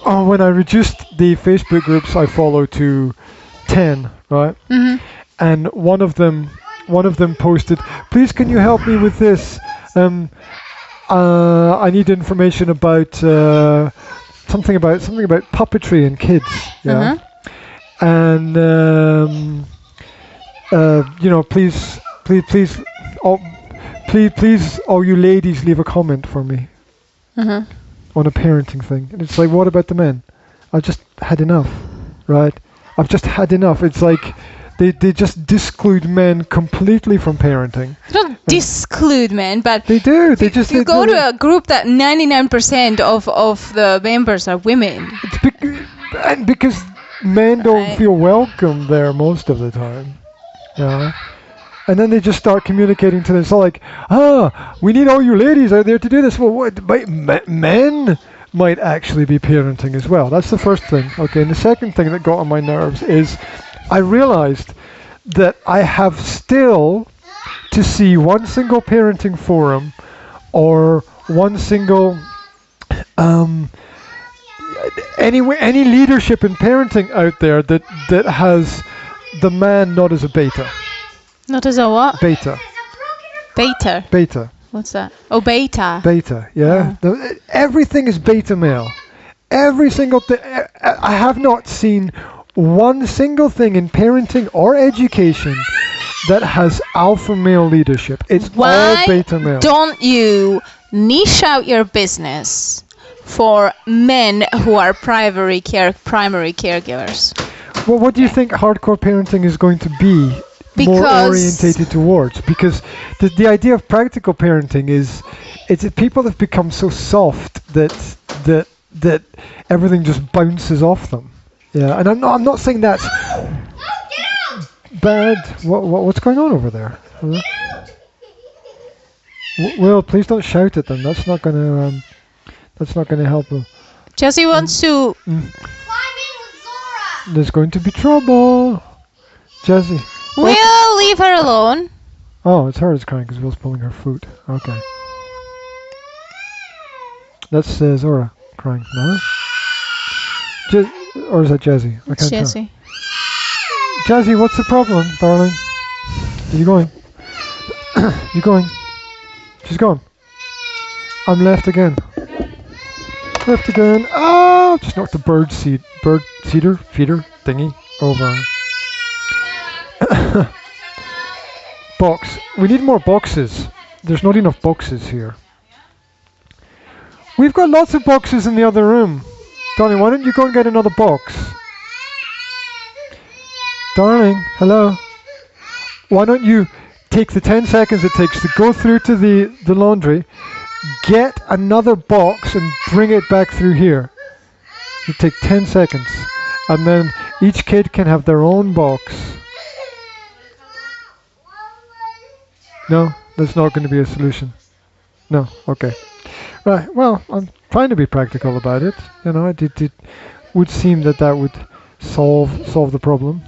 [SPEAKER 2] When I reduced the Facebook groups I follow to 10, right?
[SPEAKER 1] Mm-hmm.
[SPEAKER 2] And one of them posted, please can you help me with this? I need information about something about puppetry and kids. Yeah.
[SPEAKER 1] Uh-huh.
[SPEAKER 2] And please, all you ladies, leave a comment for me
[SPEAKER 1] Uh-huh.
[SPEAKER 2] on a parenting thing. And it's like, what about the men? I've just had enough, right? I've just had enough. It's like they just disclude men completely from parenting.
[SPEAKER 1] They don't disclude men, but
[SPEAKER 2] they do.
[SPEAKER 1] You go to a group that 99% of the members are women.
[SPEAKER 2] And because men don't feel welcome there most of the time. Yeah. And then they just start communicating to them. It's all like, we need all you ladies out there to do this. Well, what? Men might actually be parenting as well. That's the first thing. Okay, and the second thing that got on my nerves is I realized that I have still to see one single parenting forum or one single any leadership in parenting out there that has the man not as a beta.
[SPEAKER 1] Not as a what?
[SPEAKER 2] Beta.
[SPEAKER 1] Beta. What's that? Oh, beta.
[SPEAKER 2] Beta, yeah. Everything is beta male. Every single thing. I have not seen one single thing in parenting or education that has alpha male leadership. It's all beta male.
[SPEAKER 1] Why don't you niche out your business for men who are primary caregivers?
[SPEAKER 2] Well, what do you think hardcore parenting is going to be? More orientated towards, because the idea of practical parenting is It's that people have become so soft that everything just bounces off them. Yeah, and I'm not saying that's bad. What's going on over there? Hello? Will, please don't shout at them. That's not gonna help them.
[SPEAKER 1] Jesse wants to.
[SPEAKER 3] Climb in with Zora.
[SPEAKER 2] There's going to be trouble. Jesse.
[SPEAKER 1] Will, leave her alone.
[SPEAKER 2] Oh, it's her that's crying because Will's pulling her foot. Okay. That's Zora crying now. Or is that Jesse? I can't
[SPEAKER 1] Jesse.
[SPEAKER 2] tell. Jesse, what's the problem, darling? Are you going? You going? She's gone. I'm left again. Left again. Oh, just knocked the bird feeder thingy over. Box. We need more boxes. There's not enough boxes here. We've got lots of boxes in the other room. Darling, why don't you go and get another box? Darling, hello. Why don't you take the 10 seconds it takes to go through to the laundry, get another box and bring it back through here. You take 10 seconds and then each kid can have their own box. No, that's not going to be a solution. No, okay. Right, well, I'm trying to be practical about it. You know, it would seem that would solve the problem.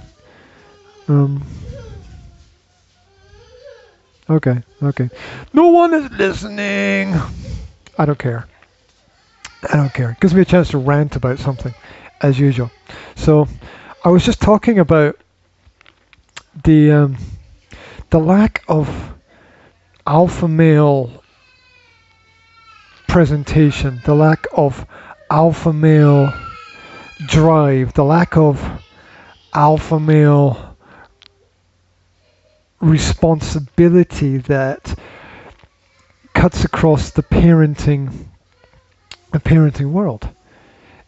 [SPEAKER 2] Okay. No one is listening. I don't care. It gives me a chance to rant about something, as usual. So, I was just talking about the lack of alpha male presentation, the lack of alpha male drive, the lack of alpha male responsibility that cuts across the parenting world.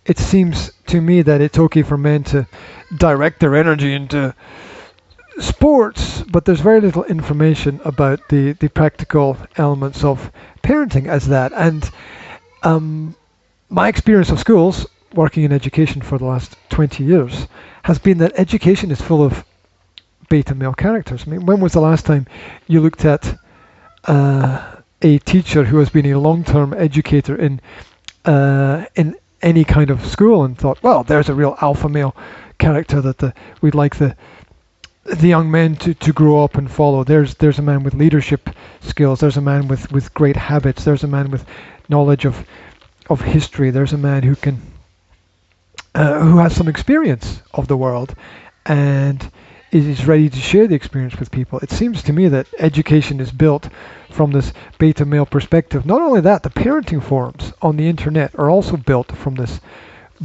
[SPEAKER 2] It seems to me that it's okay for men to direct their energy into sports, but there's very little information about the practical elements of parenting as that. And my experience of schools, working in education for the last 20 years, has been that education is full of beta male characters. I mean, when was the last time you looked at a teacher who has been a long-term educator in any kind of school and thought, well, there's a real alpha male character that we'd like the young men to grow up and follow. There's a man with leadership skills. There's a man with great habits. There's a man with knowledge of history. There's a man who can who has some experience of the world and is ready to share the experience with people. It seems to me that education is built from this beta male perspective. Not only that, the parenting forums on the internet are also built from this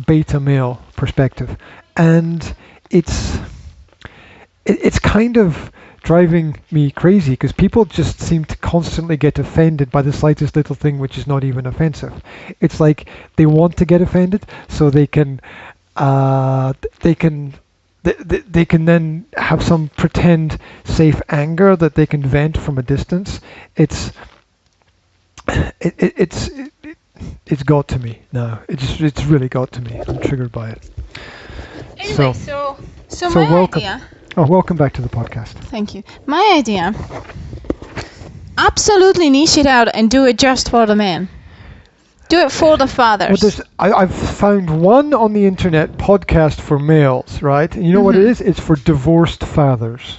[SPEAKER 2] beta male perspective, and it's kind of driving me crazy because people just seem to constantly get offended by the slightest little thing which is not even offensive. It's like they want to get offended so they can then have some pretend safe anger that they can vent from a distance. It's got to me now. It's really got to me. I'm triggered by it.
[SPEAKER 1] Anyway, so my
[SPEAKER 2] welcome.
[SPEAKER 1] idea.
[SPEAKER 2] Oh, welcome back to the podcast.
[SPEAKER 1] Thank you. My idea. Absolutely niche it out and do it just for the men. Do it for the fathers.
[SPEAKER 2] Well, I've found one on the internet podcast for males, right? And you know what it is? It's for divorced fathers.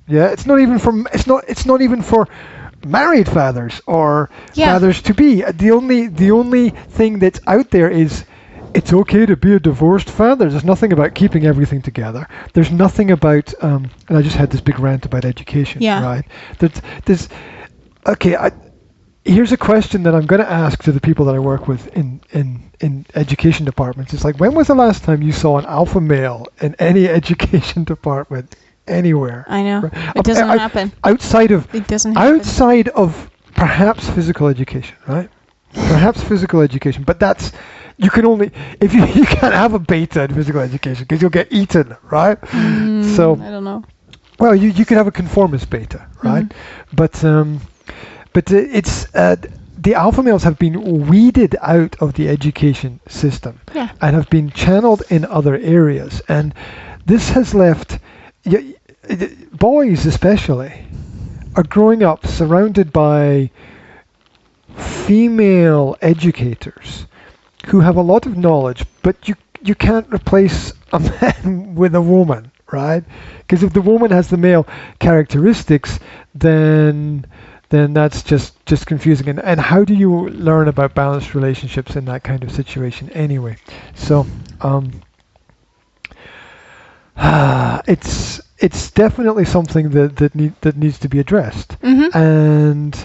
[SPEAKER 2] Yeah, it's not even for married fathers or fathers to be. The only thing that's out there is it's okay to be a divorced father. There's nothing about keeping everything together. There's nothing about and I just had this big rant about education, right? Here's a question that I'm going to ask to the people that I work with in education departments. It's like, when was the last time you saw an alpha male in any education department anywhere?
[SPEAKER 1] I know. It doesn't happen.
[SPEAKER 2] Outside of perhaps physical education, right? Perhaps physical education, but that's you can only if you can't have a beta in physical education because you'll get eaten, right? So
[SPEAKER 1] I don't know.
[SPEAKER 2] Well, you could have a conformist beta, right? But it's the alpha males have been weeded out of the education system and have been channeled in other areas, and this has left boys especially are growing up surrounded by female educators who have a lot of knowledge, but you can't replace a man with a woman, right? Because if the woman has the male characteristics, then that's just confusing. And how do you learn about balanced relationships in that kind of situation anyway? So it's definitely something that needs to be addressed. And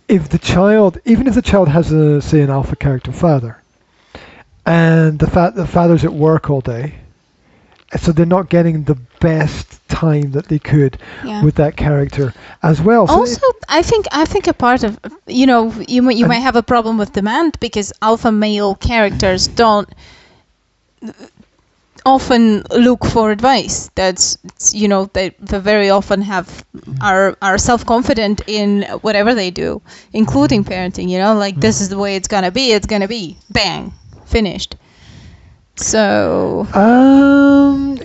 [SPEAKER 2] even if the child has say an alpha character father, and the father's at work all day, so they're not getting the best time that they could with that character as well. So
[SPEAKER 1] also, I think a part of, you might have a problem with demand because alpha male characters don't often look for advice. That's, they very often are self-confident in whatever they do, including parenting. This is the way it's gonna be. Bang, finished. So
[SPEAKER 2] I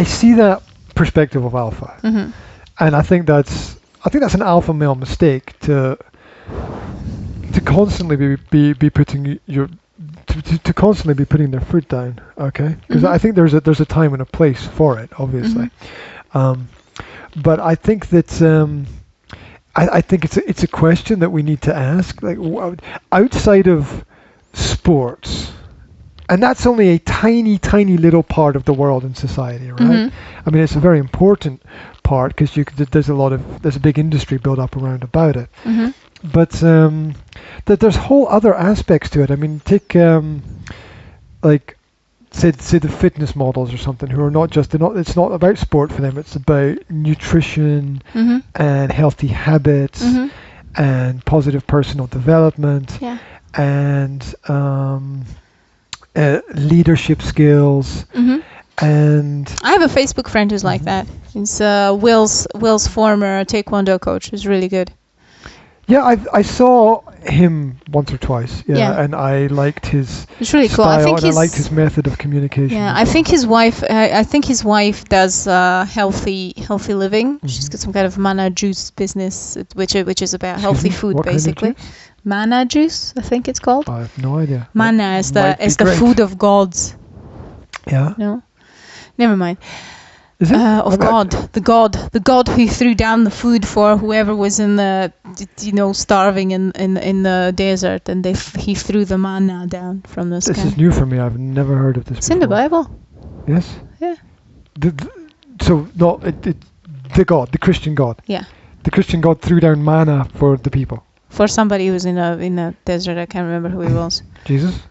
[SPEAKER 2] see that perspective of alpha, and I think that's an alpha male mistake to constantly be putting to constantly be putting their foot down. Okay, because I think there's a time and a place for it, obviously, but I think that. I think it's a question that we need to ask, like outside of sports, and that's only a tiny little part of the world and society, right? I mean, it's a very important part because there's a big industry built up about it. But that there's whole other aspects to it. I mean, take like say the fitness models or something who are it's not about sport for them, it's about nutrition and healthy habits and positive personal development and leadership skills. And
[SPEAKER 1] I have a Facebook friend who's like that. It's Will's former taekwondo coach, who's really good.
[SPEAKER 2] Yeah, I saw him once or twice. Yeah, and I liked his
[SPEAKER 1] it's really cool.
[SPEAKER 2] style, I liked his method of communication.
[SPEAKER 1] Yeah, I think his wife. I think his wife does healthy living. She's got some kind of mana juice business, which is about healthy food, basically.
[SPEAKER 2] Kind of juice?
[SPEAKER 1] Mana juice, I think it's called.
[SPEAKER 2] I have no idea.
[SPEAKER 1] Mana is the food of gods.
[SPEAKER 2] Yeah.
[SPEAKER 1] No, never mind.
[SPEAKER 2] Is it?
[SPEAKER 1] Of God, the God who threw down the food for whoever was in the, starving in the desert, and he threw the manna down from the sky.
[SPEAKER 2] This is new for me. I've never heard of this.
[SPEAKER 1] It's in the Bible.
[SPEAKER 2] Yes.
[SPEAKER 1] Yeah.
[SPEAKER 2] The Christian God.
[SPEAKER 1] Yeah.
[SPEAKER 2] The Christian God threw down manna for the people.
[SPEAKER 1] For somebody who was in a desert, I can't remember who he was.
[SPEAKER 2] Jesus.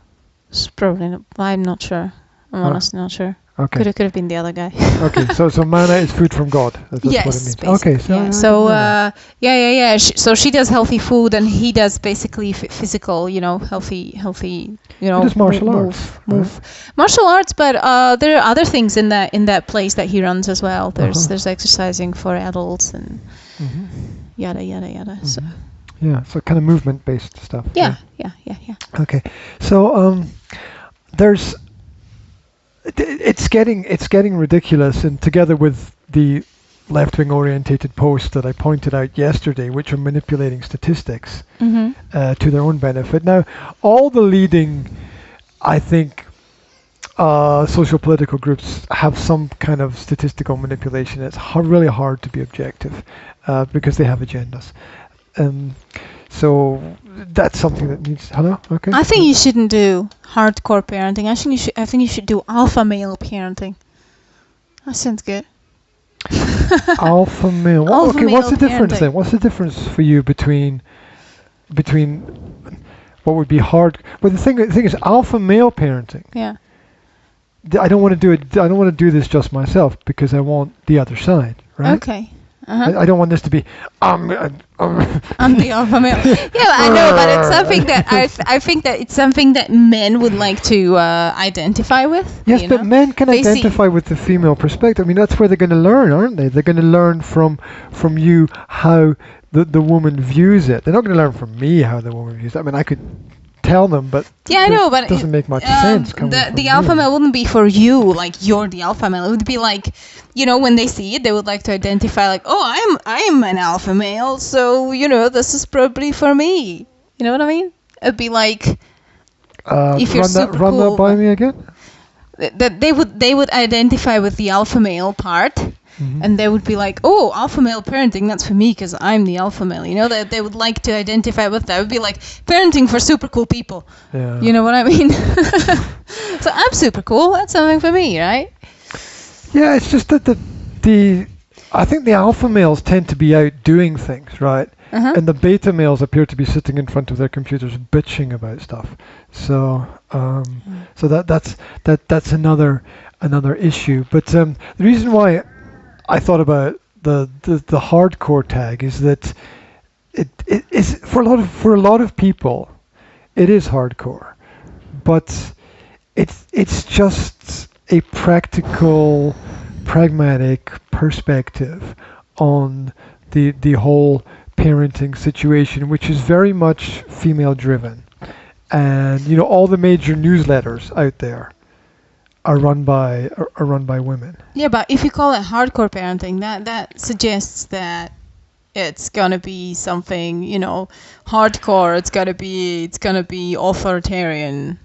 [SPEAKER 1] It's probably not, I'm not sure. I'm honestly not sure.
[SPEAKER 2] Okay.
[SPEAKER 1] Could have been the other guy.
[SPEAKER 2] Okay, so manna is food from God. That's
[SPEAKER 1] yes,
[SPEAKER 2] what it means.
[SPEAKER 1] Basically.
[SPEAKER 2] Okay, so
[SPEAKER 1] yeah. So she does healthy food, and he does basically physical, healthy,
[SPEAKER 2] he does martial arts.
[SPEAKER 1] Move. Martial arts, but there are other things in that place that he runs as well. There's exercising for adults and yada yada yada. So.
[SPEAKER 2] Yeah, so kind of movement-based stuff.
[SPEAKER 1] Yeah.
[SPEAKER 2] Okay, so there's. It's getting ridiculous, and together with the left-wing orientated posts that I pointed out yesterday, which are manipulating statistics to their own benefit. Now, all the leading, I think, social-political groups have some kind of statistical manipulation. It's really hard to be objective because they have agendas. So that's something that needs. Hello. Okay.
[SPEAKER 1] I think you shouldn't do hardcore parenting. I think you should do alpha male parenting. That sounds good.
[SPEAKER 2] Alpha male.
[SPEAKER 1] Alpha
[SPEAKER 2] okay.
[SPEAKER 1] male
[SPEAKER 2] What's the difference
[SPEAKER 1] parenting.
[SPEAKER 2] then? What's the difference for you between what would be hard? Well, the thing is, alpha male parenting.
[SPEAKER 1] Yeah.
[SPEAKER 2] I don't want to do it. I don't want to do this just myself because I want the other side, right?
[SPEAKER 1] Okay.
[SPEAKER 2] I don't want this to be
[SPEAKER 1] I'm the alpha male. Yeah, I know, but it's something that I think that it's something that men would like to identify with.
[SPEAKER 2] Yes, but
[SPEAKER 1] know?
[SPEAKER 2] men can identify with the female perspective. I mean, that's where they're going to learn, aren't they? They're going to learn from you how the woman views it. They're not going to learn from me how the woman views it. I mean, I could tell them, but
[SPEAKER 1] I know, but
[SPEAKER 2] it doesn't make much sense.
[SPEAKER 1] The alpha male wouldn't be for you, like you're the alpha male. It would be like, when they see it, they would like to identify, like, oh, I'm an alpha male, so this is probably for me. You know what I mean? It'd be like, if you're super
[SPEAKER 2] run
[SPEAKER 1] cool,
[SPEAKER 2] that by me again.
[SPEAKER 1] That they would identify with the alpha male part. Mm-hmm. And they would be like, oh, alpha male parenting, that's for me because I'm the alpha male. That they would like to identify with that. It would be like parenting for super cool people.
[SPEAKER 2] Yeah.
[SPEAKER 1] You know what I mean? So I'm super cool. That's something for me, right?
[SPEAKER 2] Yeah, it's just that I think the alpha males tend to be out doing things, right? Uh-huh. And the beta males appear to be sitting in front of their computers bitching about stuff. So that's another issue. But the reason why I thought about the hardcore tag is that it is for a lot of people it is hardcore, but it's just a practical, pragmatic perspective on the whole parenting situation, which is very much female driven, and all the major newsletters out there are run by women.
[SPEAKER 1] Yeah, but if you call it hardcore parenting, that suggests that it's gonna be something, hardcore. It's gonna be authoritarian.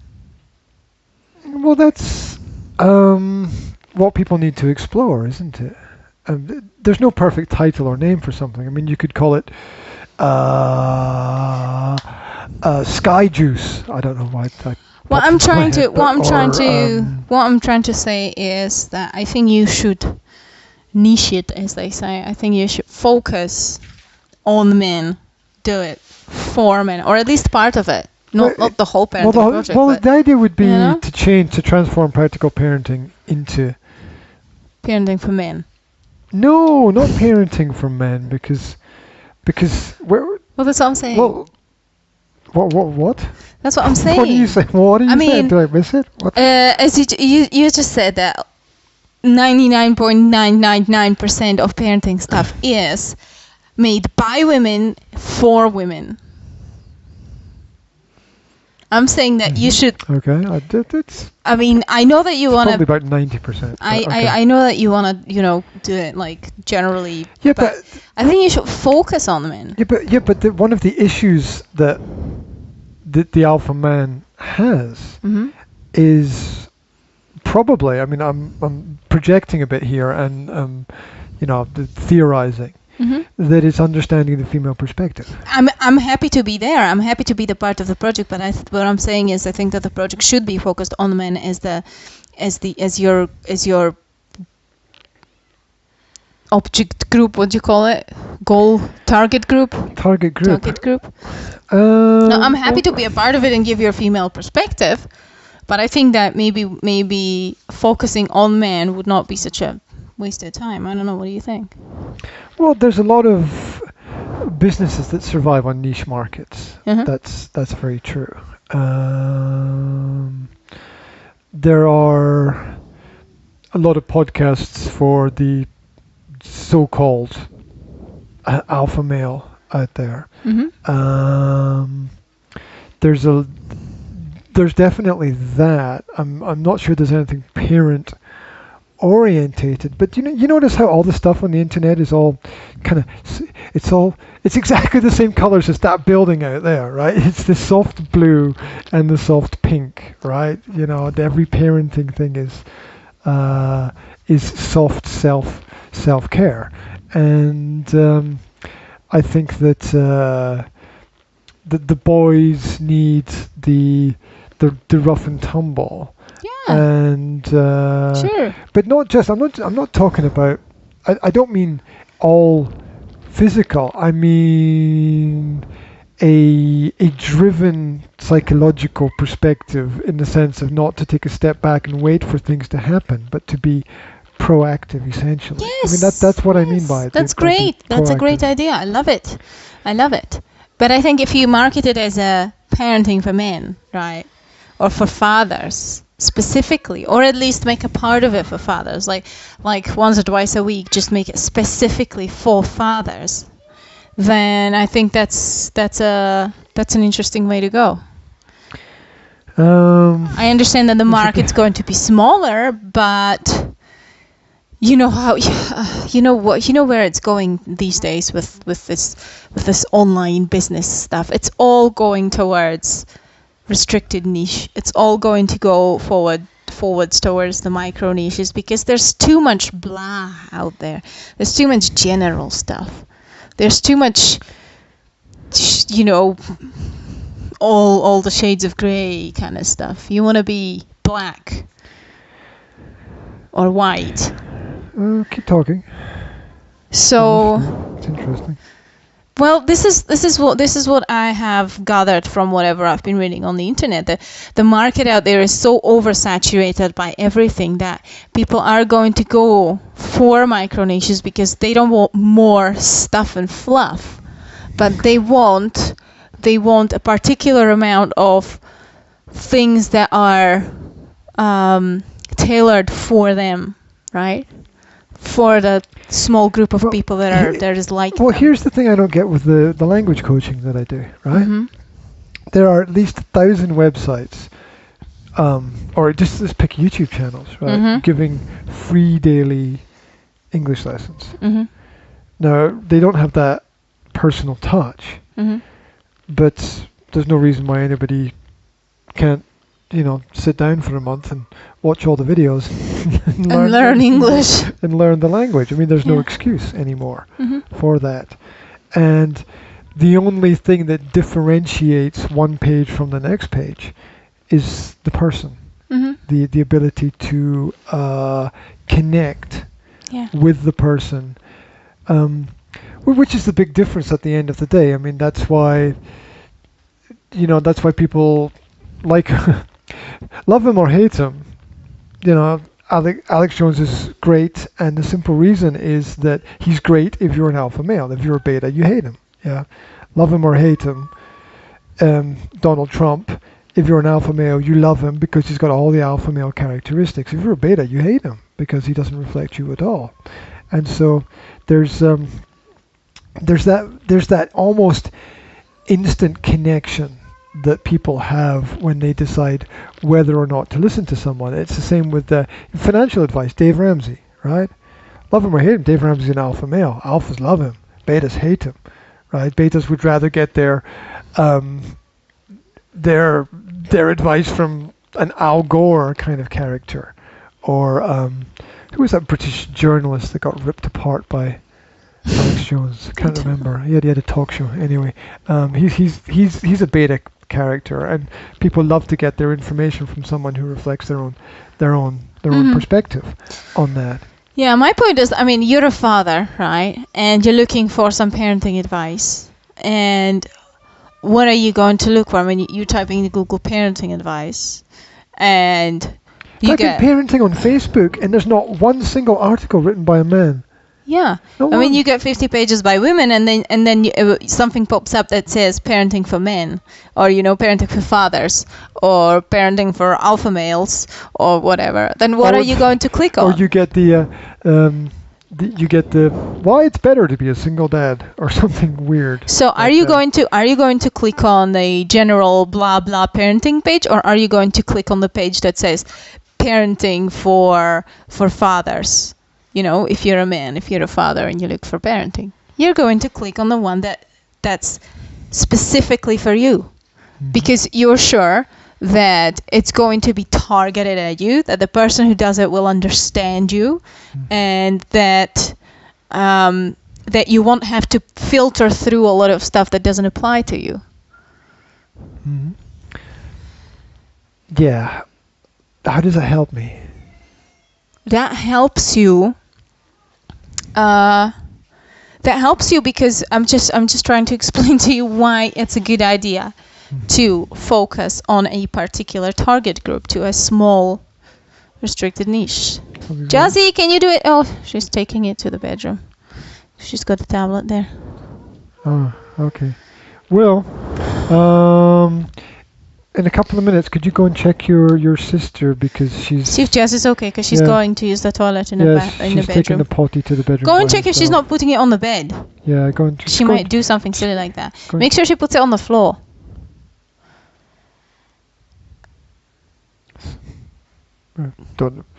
[SPEAKER 2] Well, that's what people need to explore, isn't it? There's no perfect title or name for something. I mean, you could call it Sky Juice. I don't know why. What I'm trying
[SPEAKER 1] to say is that I think you should niche it, as they say. I think you should focus on men, do it for men, or at least part of it, not the whole parenting project.
[SPEAKER 2] Well, the idea would be to transform practical parenting into
[SPEAKER 1] parenting for men.
[SPEAKER 2] No, not parenting for men, because we're.
[SPEAKER 1] Well, that's what I'm saying.
[SPEAKER 2] Well, what?
[SPEAKER 1] That's what I'm saying.
[SPEAKER 2] What are you saying? What are you saying? Do I miss it? What?
[SPEAKER 1] As you just said that 99.999% of parenting stuff is made by women for women. I'm saying that you should.
[SPEAKER 2] Okay,
[SPEAKER 1] I mean, I know that you want to.
[SPEAKER 2] Probably about 90%.
[SPEAKER 1] I know that you want to, do it like generally.
[SPEAKER 2] Yeah, but
[SPEAKER 1] I think you should focus on the men.
[SPEAKER 2] Yeah, but one of the issues that the alpha man has is probably. I mean, I'm projecting a bit here and theorizing. That is understanding the female perspective.
[SPEAKER 1] I'm happy to be there. I'm happy to be the part of the project. But what I'm saying is, I think that the project should be focused on the men as your object group. What do you call it? Target group.
[SPEAKER 2] Target group.
[SPEAKER 1] No, I'm happy to be a part of it and give your female perspective. But I think that maybe focusing on men would not be such a wasted time. I don't know. What do you think?
[SPEAKER 2] Well, there's a lot of businesses that survive on niche markets. That's very true. There are a lot of podcasts for the so-called alpha male out there. There's definitely that. I'm not sure there's anything parent orientated, but you notice how all the stuff on the internet is all kind of it's exactly the same colors as that building out there, right? It's the soft blue and the soft pink, right? Every parenting thing is soft self-care, and I think that the boys need the rough and tumble.
[SPEAKER 1] Yeah.
[SPEAKER 2] And
[SPEAKER 1] sure.
[SPEAKER 2] But not just. I'm not talking about. I don't mean all physical. I mean a driven psychological perspective, in the sense of not to take a step back and wait for things to happen, but to be proactive, essentially.
[SPEAKER 1] Yes.
[SPEAKER 2] I mean, that's what I mean by it.
[SPEAKER 1] That's great. That's a great idea. I love it. But I think if you market it as a parenting for men, right, or for fathers specifically, or at least make a part of it for fathers, like once or twice a week, just make it specifically for fathers, then I think that's an interesting way to go. I understand that the market's going to be smaller, but you know how you know where it's going these days with this online business stuff. It's all going towards restricted niche. It's all going to go forwards towards the micro niches because there's too much blah out there. There's too much general stuff. There's too much, all the shades of grey kind of stuff. You want to be black or white.
[SPEAKER 2] Keep talking.
[SPEAKER 1] So
[SPEAKER 2] it's interesting.
[SPEAKER 1] Well, this is what I have gathered from whatever I've been reading on the internet. The market out there is so oversaturated by everything that people are going to go for micro niches because they don't want more stuff and fluff, but they want a particular amount of things that are tailored for them, right? For the small group of people that is like
[SPEAKER 2] Well,
[SPEAKER 1] them.
[SPEAKER 2] here's the thing I don't get with the language coaching that I do, right?
[SPEAKER 1] Mm-hmm.
[SPEAKER 2] There are at least 1,000 websites, or just pick YouTube channels, right?
[SPEAKER 1] Mm-hmm.
[SPEAKER 2] Giving free daily English lessons.
[SPEAKER 1] Mm-hmm.
[SPEAKER 2] Now, they don't have that personal touch,
[SPEAKER 1] Mm-hmm.
[SPEAKER 2] but there's no reason why anybody can't, sit down for a month and watch all the videos
[SPEAKER 1] And learn English.
[SPEAKER 2] and learn the language. I mean, there's no
[SPEAKER 1] Yeah.
[SPEAKER 2] excuse anymore
[SPEAKER 1] Mm-hmm.
[SPEAKER 2] for that. And the only thing that differentiates one page from the next page is the person,
[SPEAKER 1] Mm-hmm.
[SPEAKER 2] the ability to connect
[SPEAKER 1] Yeah.
[SPEAKER 2] with the person, which is the big difference at the end of the day. I mean, that's why people like love him or hate him. Alex Jones is great, and the simple reason is that he's great if you're an alpha male. If you're a beta, you hate him. Yeah, love him or hate him. Donald Trump, if you're an alpha male, you love him because he's got all the alpha male characteristics. If you're a beta, you hate him because he doesn't reflect you at all. And so there's that almost instant connection that people have when they decide whether or not to listen to someone. It's the same with the financial advice. Dave Ramsey, right? Love him or hate him, Dave Ramsey's an alpha male. Alphas love him. Betas hate him, right? Betas would rather get their advice from an Al Gore kind of character, or who was that British journalist that got ripped apart by Alex Jones? Can't remember. He had a talk show. Anyway, he's a beta character, and people love to get their information from someone who reflects their own
[SPEAKER 1] Mm-hmm.
[SPEAKER 2] perspective on that.
[SPEAKER 1] Yeah, my point is, I mean, you're a father, right? And you're looking for some parenting advice. And what are you going to look for? I mean, you're typing in Google parenting advice, and you
[SPEAKER 2] Type in
[SPEAKER 1] get
[SPEAKER 2] parenting on Facebook, and there's not one single article written by a man.
[SPEAKER 1] Yeah,
[SPEAKER 2] No
[SPEAKER 1] I mean,
[SPEAKER 2] one.
[SPEAKER 1] you get 50 pages by women, and then something pops up that says parenting for men, or parenting for fathers, or parenting for alpha males, or whatever. Then what are you going to click on?
[SPEAKER 2] Or you get the why it's better to be a single dad, or something weird.
[SPEAKER 1] So are you going to click on the general blah blah parenting page, or are you going to click on the page that says parenting for fathers? If you're a man, if you're a father and you look for parenting, you're going to click on the one that's specifically for you, because you're sure that it's going to be targeted at you, that the person who does it will understand you, and that you won't have to filter through a lot of stuff that doesn't apply to you.
[SPEAKER 2] Mm-hmm. Yeah. How does that help me?
[SPEAKER 1] That helps you. Because I'm just trying to explain to you why it's a good idea to focus on a particular target group, to a small restricted niche. Jazzy, can you do it? Oh, she's taking it to the bedroom. She's got the tablet there.
[SPEAKER 2] Oh, okay. Well, in a couple of minutes, could you go and check your sister because she's...
[SPEAKER 1] See if Jazz is okay, because she's going to use the toilet in the bedroom.
[SPEAKER 2] She's taking the potty to the bedroom.
[SPEAKER 1] Go and check if she's not putting it on the bed.
[SPEAKER 2] Yeah, go and...
[SPEAKER 1] She might do something silly like that. Make sure she puts it on the floor.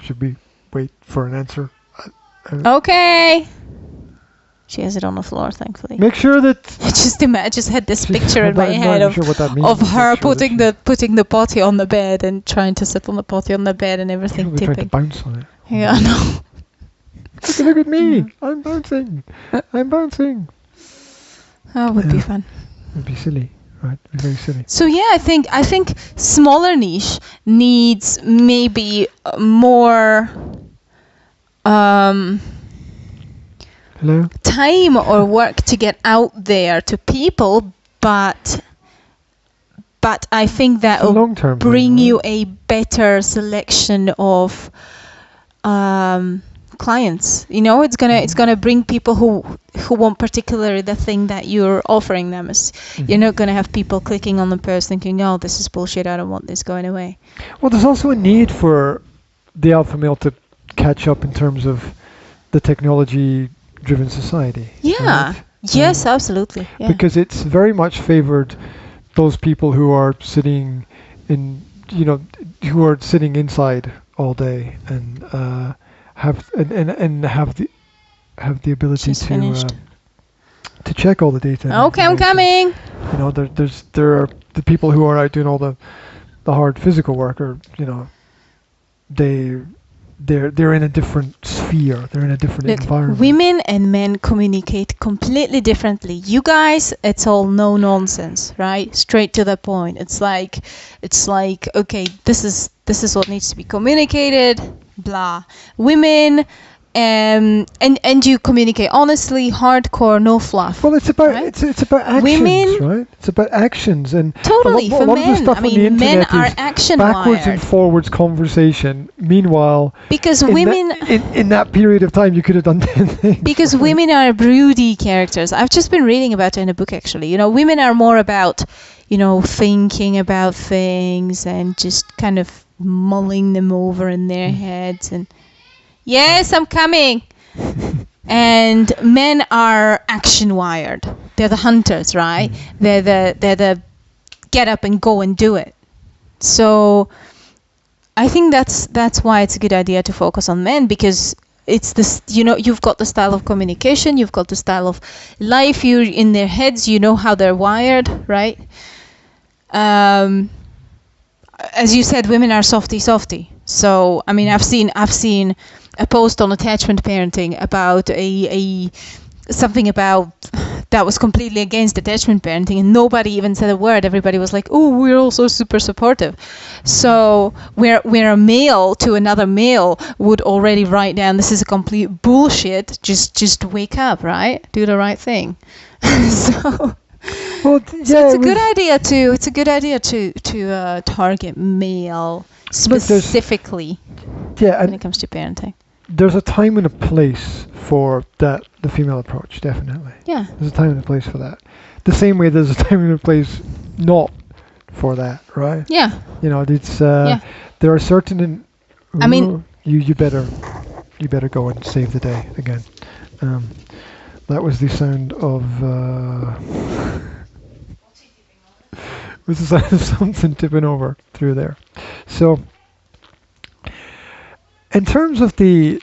[SPEAKER 2] Should we wait for an answer?
[SPEAKER 1] Okay. She has it on the floor, thankfully.
[SPEAKER 2] Make sure that...
[SPEAKER 1] I just had this picture in my head of her putting the potty on the bed and trying to sit on the potty on the bed and everything tipping.
[SPEAKER 2] Trying to bounce on it.
[SPEAKER 1] Yeah, I know.
[SPEAKER 2] Look at me. I'm bouncing.
[SPEAKER 1] That would be fun.
[SPEAKER 2] It would be silly. Right, very silly.
[SPEAKER 1] So yeah, I think smaller niche needs maybe more time or work to get out there to people, but I think that will bring you a better selection of clients. You know, it's gonna bring people who want particularly the thing that you're offering them. You're not gonna have people clicking on the post thinking, oh, this is bullshit, I don't want this, going away.
[SPEAKER 2] Well, there's also a need for the alpha male to catch up in terms of the technology-driven society.
[SPEAKER 1] Yeah. Right? Yes, absolutely. Yeah.
[SPEAKER 2] Because it's very much favored those people who are sitting in, who are sitting inside all day and have the ability to check all the data.
[SPEAKER 1] Okay, I'm coming.
[SPEAKER 2] There are the people who are out doing all the hard physical work, or they're in a different sphere. They're in a different environment.
[SPEAKER 1] Women and men communicate completely differently. You guys, it's all no nonsense, right? Straight to the point. It's like okay, this is what needs to be communicated. Blah. Women, and you communicate honestly, hardcore, no fluff.
[SPEAKER 2] Well, it's about actions,
[SPEAKER 1] women,
[SPEAKER 2] right? It's about actions and
[SPEAKER 1] totally
[SPEAKER 2] a lot of the stuff on the internet
[SPEAKER 1] men are action
[SPEAKER 2] backwards
[SPEAKER 1] wired.
[SPEAKER 2] and forwards conversation. Meanwhile,
[SPEAKER 1] because
[SPEAKER 2] women in that period of time, you could have done 10 things.
[SPEAKER 1] Because women are broody characters. I've just been reading about it in a book actually. Women are more about thinking about things and just kind of mulling them over in their heads and yes, I'm coming. And men are action wired. They're the hunters, right? They're the get up and go and do it. So I think that's why it's a good idea to focus on men, because it's this, you've got the style of communication, you've got the style of life, you're in their heads, how they're wired, right? As you said, women are softy. So, I mean, I've seen a post on attachment parenting about something about that was completely against attachment parenting, and nobody even said a word. Everybody was like, "Oh, we're also super supportive." So, where a male to another male would already write down, "This is a complete bullshit. Just wake up, right? Do the right thing." So. So it's a good idea to target male specifically when it comes to parenting.
[SPEAKER 2] There's a time and a place for the female approach, definitely.
[SPEAKER 1] Yeah.
[SPEAKER 2] There's a time and a place for that. The same way there's a time and a place not for that, right?
[SPEAKER 1] Yeah.
[SPEAKER 2] It's there are certain. You better go and save the day again. That was the sound of something tipping over through there. So, in terms of the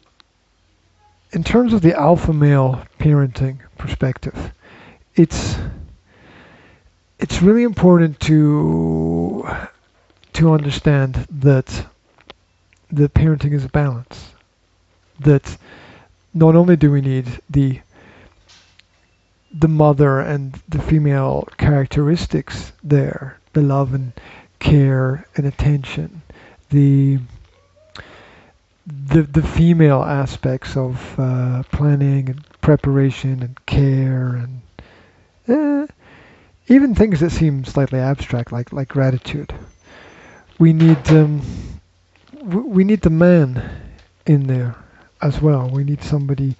[SPEAKER 2] alpha male parenting perspective, it's really important to understand that the parenting is a balance. That not only do we need the mother and the female characteristics there, the love and care and attention, the female aspects of planning and preparation and care, and even things that seem slightly abstract like gratitude. We need the man in there as well. We need somebody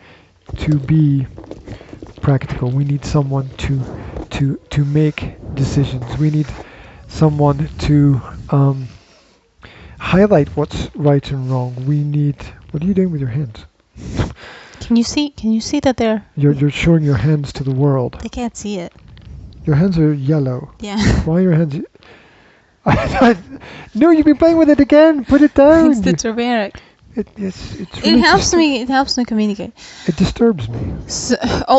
[SPEAKER 2] to be practical. We need someone to make decisions. We need someone to highlight what's right and wrong. We need. What are you doing with your hands?
[SPEAKER 1] Can you see that they're?
[SPEAKER 2] You're showing your hands to the world.
[SPEAKER 1] They can't see it.
[SPEAKER 2] Your hands are yellow.
[SPEAKER 1] Yeah.
[SPEAKER 2] Why are your hands? No, you've been playing with it again. Put it down.
[SPEAKER 1] It's the turmeric.
[SPEAKER 2] It's
[SPEAKER 1] It helps me. It helps me communicate.
[SPEAKER 2] It disturbs me.
[SPEAKER 1] So,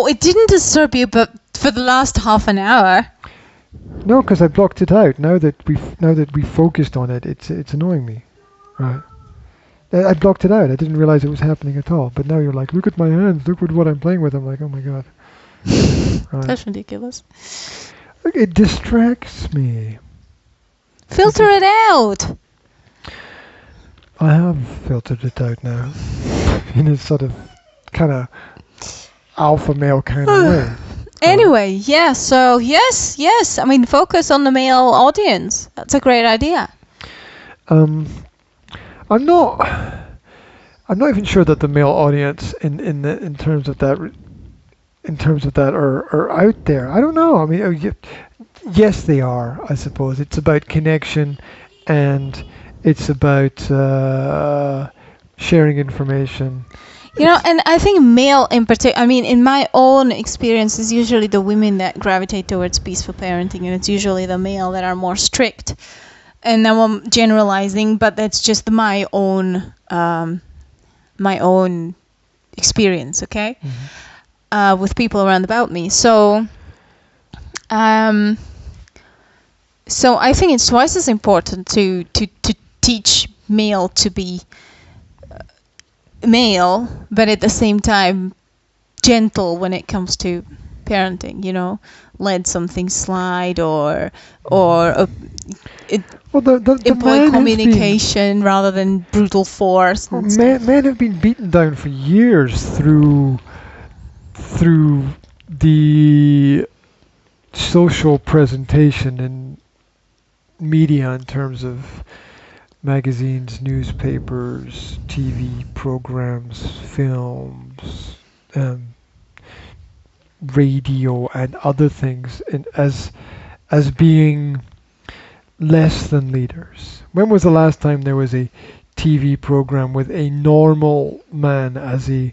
[SPEAKER 1] it didn't disturb you, but for the last half an hour.
[SPEAKER 2] No, because I blocked it out. Now that we focused on it, it's annoying me. Right. I blocked it out. I didn't realize it was happening at all. But now you're like, look at my hands. Look at what I'm playing with. I'm like, oh my god. Right.
[SPEAKER 1] That's ridiculous.
[SPEAKER 2] Look, it distracts me.
[SPEAKER 1] Filter it out.
[SPEAKER 2] I have filtered it out now. In a sort of kind of alpha male kind of way.
[SPEAKER 1] Anyway, yeah, so yes. I mean, focus on the male audience. That's a great idea.
[SPEAKER 2] I'm not even sure that the male audience in terms of that are out there. I don't know. I mean, yes, they are. I suppose it's about connection, and it's about sharing information.
[SPEAKER 1] You know, and I think male in particular, I mean, in my own experience, it's usually the women that gravitate towards peaceful parenting, and it's usually the male that are more strict. And now I'm generalizing, but that's just my own experience, okay?
[SPEAKER 2] Mm-hmm.
[SPEAKER 1] With people around about me. So I think it's twice as important to teach male to be male, but at the same time gentle when it comes to parenting, you know, let something slide or employ communication rather than brutal force.
[SPEAKER 2] Men have been beaten down for years through the social presentation in media in terms of magazines, newspapers, TV programs, films, radio, and other things, and as being less than leaders. When was the last time there was a TV program with a normal man as a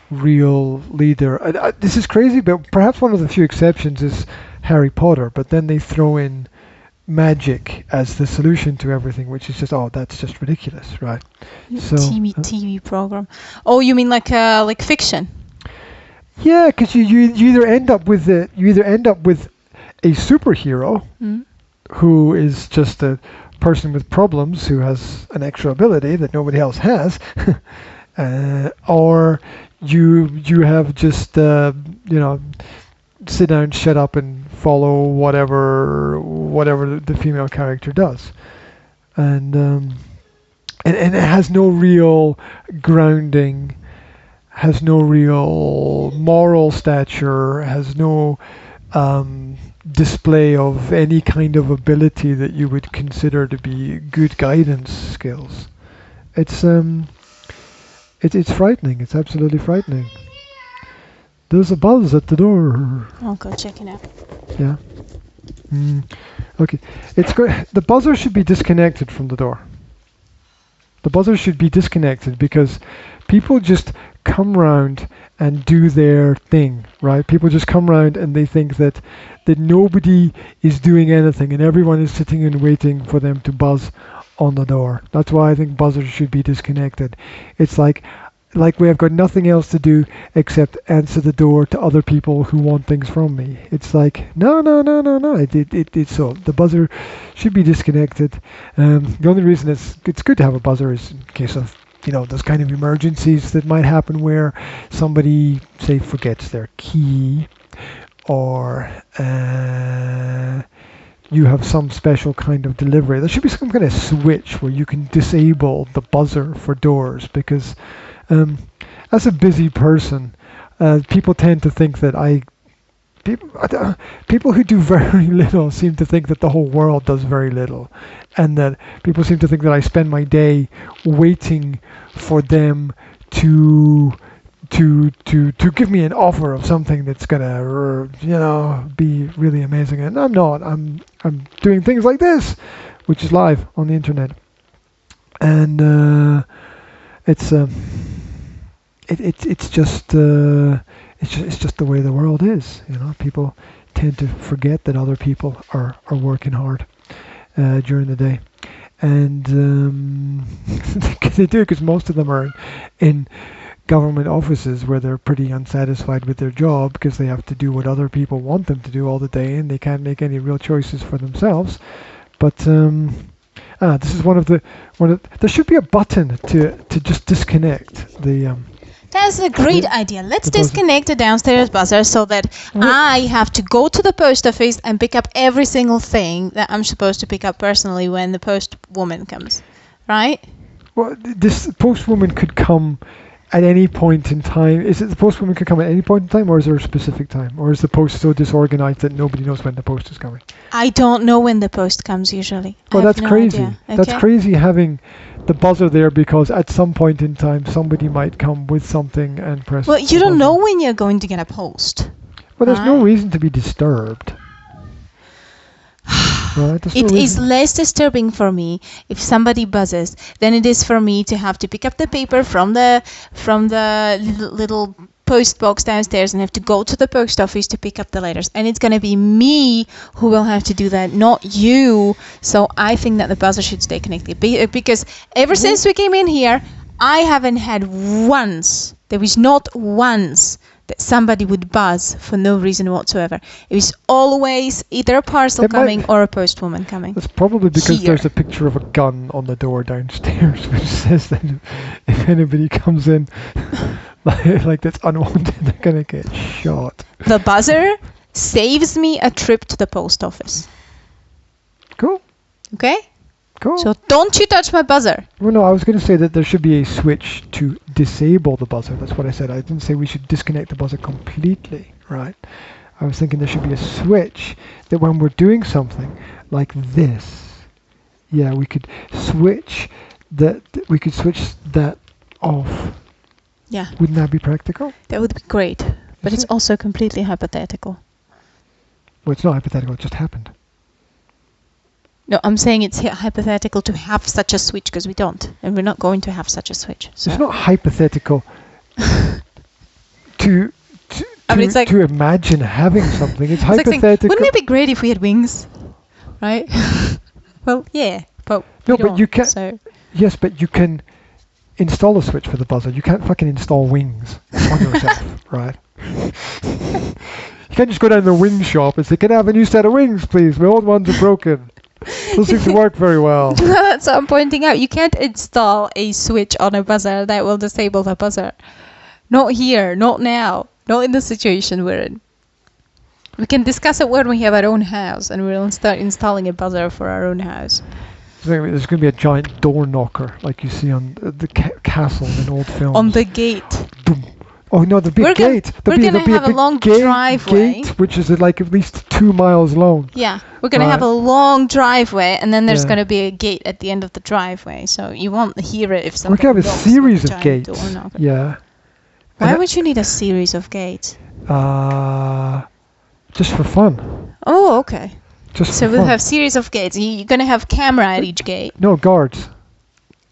[SPEAKER 2] real leader? This is crazy, but perhaps one of the few exceptions is Harry Potter, but then they throw in magic as the solution to everything, which is just, that's just ridiculous, right? So
[SPEAKER 1] TV program. Oh, you mean like fiction?
[SPEAKER 2] Yeah, because you either end up with a superhero who is just a person with problems who has an extra ability that nobody else has, or you have just sit down, shut up, and follow whatever the female character does, and it has no real grounding, has no real moral stature, has no display of any kind of ability that you would consider to be good guidance skills. It's frightening. It's absolutely frightening. There's a buzz at the door.
[SPEAKER 1] I'll go check it out.
[SPEAKER 2] Yeah. Okay. It's good. The buzzer should be disconnected from the door. The buzzer should be disconnected because people just come round and do their thing, right? People just come round and they think that nobody is doing anything and everyone is sitting and waiting for them to buzz on the door. That's why I think buzzers should be disconnected. It's like we have got nothing else to do except answer the door to other people who want things from me. It's like, no. It's so the buzzer should be disconnected. The only reason it's good to have a buzzer is in case of, those kind of emergencies that might happen where somebody, say, forgets their key, or you have some special kind of delivery. There should be some kind of switch where you can disable the buzzer for doors, because as a busy person, people tend to think that I people who do very little seem to think that the whole world does very little, and that people seem to think that I spend my day waiting for them to give me an offer of something that's gonna be really amazing. And I'm not. I'm doing things like this, which is live on the internet, and it's just the way the world is. People tend to forget that other people are working hard during the day, and they do, because most of them are in government offices where they're pretty unsatisfied with their job because they have to do what other people want them to do all the day, and they can't make any real choices for themselves. But this is one of there should be a button to just disconnect the.
[SPEAKER 1] That's a great idea. Let's disconnect the downstairs buzzer so that I have to go to the post office and pick up every single thing that I'm supposed to pick up personally when the postwoman comes, right?
[SPEAKER 2] Well, this postwoman could come at any point in time. Is it the postwoman could come at any point in time, or is there a specific time? Or is the post so disorganized that nobody knows when the post is coming?
[SPEAKER 1] I don't know when the post comes usually.
[SPEAKER 2] Well, that's crazy. Okay. That's crazy having the buzzer there, because at some point in time somebody might come with something and press.
[SPEAKER 1] Well, you don't know when you're going to get a post.
[SPEAKER 2] Well, there's no reason to be disturbed. Right?
[SPEAKER 1] It is less disturbing for me if somebody buzzes than it is for me to have to pick up the paper from the little post box downstairs and have to go to the post office to pick up the letters. And it's going to be me who will have to do that, not you. So I think that the buzzer should stay connected. Because ever since we came in here, I haven't had once, there was not once that somebody would buzz for no reason whatsoever. It was always either a parcel coming or a postwoman coming.
[SPEAKER 2] That's probably because there's a picture of a gun on the door downstairs, which says that if anybody comes in like that's unwanted, they're gonna get shot.
[SPEAKER 1] The buzzer saves me a trip to the post office.
[SPEAKER 2] Cool.
[SPEAKER 1] Okay?
[SPEAKER 2] Cool.
[SPEAKER 1] So don't you touch my buzzer.
[SPEAKER 2] Well, no, I was going to say that there should be a switch to disable the buzzer. That's what I said. I didn't say we should disconnect the buzzer completely, right? I was thinking there should be a switch that when we're doing something like this, we could switch that off.
[SPEAKER 1] Yeah.
[SPEAKER 2] Wouldn't that be practical?
[SPEAKER 1] That would be great. But it's also completely hypothetical.
[SPEAKER 2] Well, it's not hypothetical. It just happened.
[SPEAKER 1] No, I'm saying it's hypothetical to have such a switch, because we don't, and we're not going to have such a switch. So.
[SPEAKER 2] It's not hypothetical to imagine having something. It's hypothetical.
[SPEAKER 1] Like saying, wouldn't it be great if we had wings, right? Well, yeah, but
[SPEAKER 2] no,
[SPEAKER 1] we don't,
[SPEAKER 2] but you can.
[SPEAKER 1] So.
[SPEAKER 2] Yes, but you can install a switch for the buzzer. You can't fucking install wings on yourself, right? You can't just go down to the wing shop and say, "Can I have a new set of wings, please? My old ones are broken." Doesn't seem to work very well.
[SPEAKER 1] That's what I'm pointing out. You can't install a switch on a buzzer that will disable the buzzer. Not here, not now, not in the situation we're in. We can discuss it when we have our own house, and we'll start installing a buzzer for our own house.
[SPEAKER 2] There's going to be a giant door knocker, like you see on the castles in old films.
[SPEAKER 1] On the gate.
[SPEAKER 2] Boom. Oh no, there'll be a gate.
[SPEAKER 1] We're going to have a long driveway.
[SPEAKER 2] Gate, which is like at least 2 miles long.
[SPEAKER 1] Yeah, we're going to have a long driveway, and then there's going to be a gate at the end of the driveway. So you won't hear it if somebody
[SPEAKER 2] we could have a series of gates. Yeah.
[SPEAKER 1] Why would you need a series of gates?
[SPEAKER 2] Just for fun.
[SPEAKER 1] Oh, okay.
[SPEAKER 2] So
[SPEAKER 1] we'll have series of gates. You're going to have camera at each gate.
[SPEAKER 2] No, guards.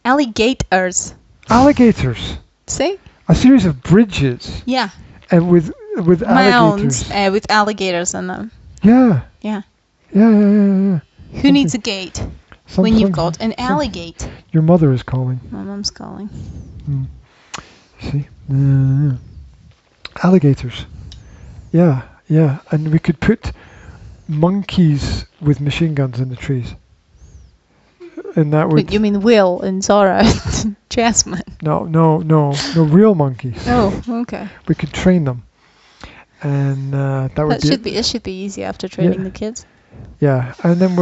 [SPEAKER 1] Alligators.
[SPEAKER 2] Alligators.
[SPEAKER 1] See?
[SPEAKER 2] A series of bridges.
[SPEAKER 1] Yeah.
[SPEAKER 2] And with
[SPEAKER 1] mounds,
[SPEAKER 2] alligators.
[SPEAKER 1] With alligators on them.
[SPEAKER 2] Yeah.
[SPEAKER 1] Yeah.
[SPEAKER 2] Yeah.
[SPEAKER 1] Who needs a gate when you've got an alligator?
[SPEAKER 2] Your mother is calling.
[SPEAKER 1] My mom's calling.
[SPEAKER 2] See? Alligators. Yeah. And we could put monkeys with machine guns in the trees. And that would...
[SPEAKER 1] You mean Will and Zora and Jasmine?
[SPEAKER 2] No, real monkeys.
[SPEAKER 1] Oh, okay.
[SPEAKER 2] We could train them, and
[SPEAKER 1] It should be easy after training the kids.
[SPEAKER 2] Yeah, and then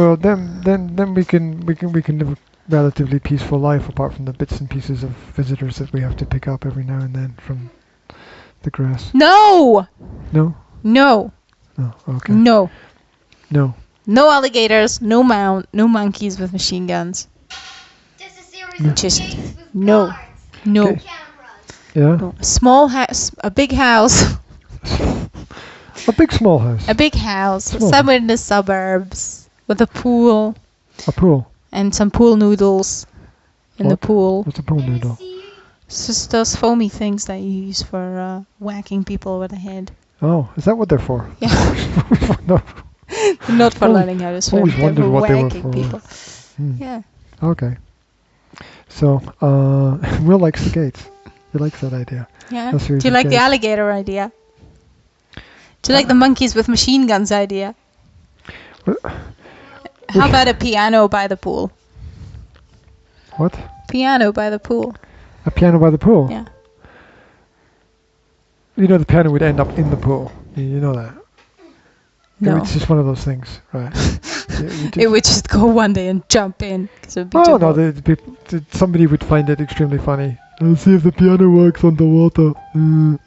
[SPEAKER 2] we can live a relatively peaceful life apart from the bits and pieces of visitors that we have to pick up every now and then from the grass.
[SPEAKER 1] No.
[SPEAKER 2] No.
[SPEAKER 1] No.
[SPEAKER 2] No. Okay.
[SPEAKER 1] No.
[SPEAKER 2] No.
[SPEAKER 1] No alligators, no monkeys with machine guns.
[SPEAKER 3] Just a series of
[SPEAKER 1] Just
[SPEAKER 3] gates with
[SPEAKER 1] no.
[SPEAKER 3] guards.
[SPEAKER 1] No.
[SPEAKER 2] Okay.
[SPEAKER 3] Cameras.
[SPEAKER 2] Yeah.
[SPEAKER 1] No. A small house, a big house.
[SPEAKER 2] A big small house.
[SPEAKER 1] A big house,
[SPEAKER 2] Small.
[SPEAKER 1] somewhere in the suburbs, with a pool
[SPEAKER 2] A pool.
[SPEAKER 1] and some pool noodles in the
[SPEAKER 2] What?
[SPEAKER 1] pool.
[SPEAKER 2] What's a pool noodle?
[SPEAKER 1] It's just those foamy things that you use for whacking people over the head.
[SPEAKER 2] Oh, is that what they're for?
[SPEAKER 1] Yeah.
[SPEAKER 2] No.
[SPEAKER 1] Not for
[SPEAKER 2] Always-
[SPEAKER 1] learning how to swim,
[SPEAKER 2] always
[SPEAKER 1] they're
[SPEAKER 2] wondered
[SPEAKER 1] for
[SPEAKER 2] what they were
[SPEAKER 1] whacking
[SPEAKER 2] for.
[SPEAKER 1] people.
[SPEAKER 2] Hmm.
[SPEAKER 1] Yeah.
[SPEAKER 2] Okay. So, Will likes the gates. He likes that idea.
[SPEAKER 1] Yeah.
[SPEAKER 2] A series
[SPEAKER 1] Do you
[SPEAKER 2] of
[SPEAKER 1] like the
[SPEAKER 2] gates.
[SPEAKER 1] alligator idea? Do you like the monkeys with machine guns idea? How about a piano by the pool?
[SPEAKER 2] What?
[SPEAKER 1] Piano by the pool.
[SPEAKER 2] A piano by the pool?
[SPEAKER 1] Yeah.
[SPEAKER 2] You know the piano would end up in the pool. You know that.
[SPEAKER 1] No.
[SPEAKER 2] It's just one of those things, right?
[SPEAKER 1] It would just go one day and jump in. 'Cause it would be
[SPEAKER 2] Oh
[SPEAKER 1] too
[SPEAKER 2] no,
[SPEAKER 1] hot.
[SPEAKER 2] somebody would find it extremely funny. Let's see if the piano works underwater. And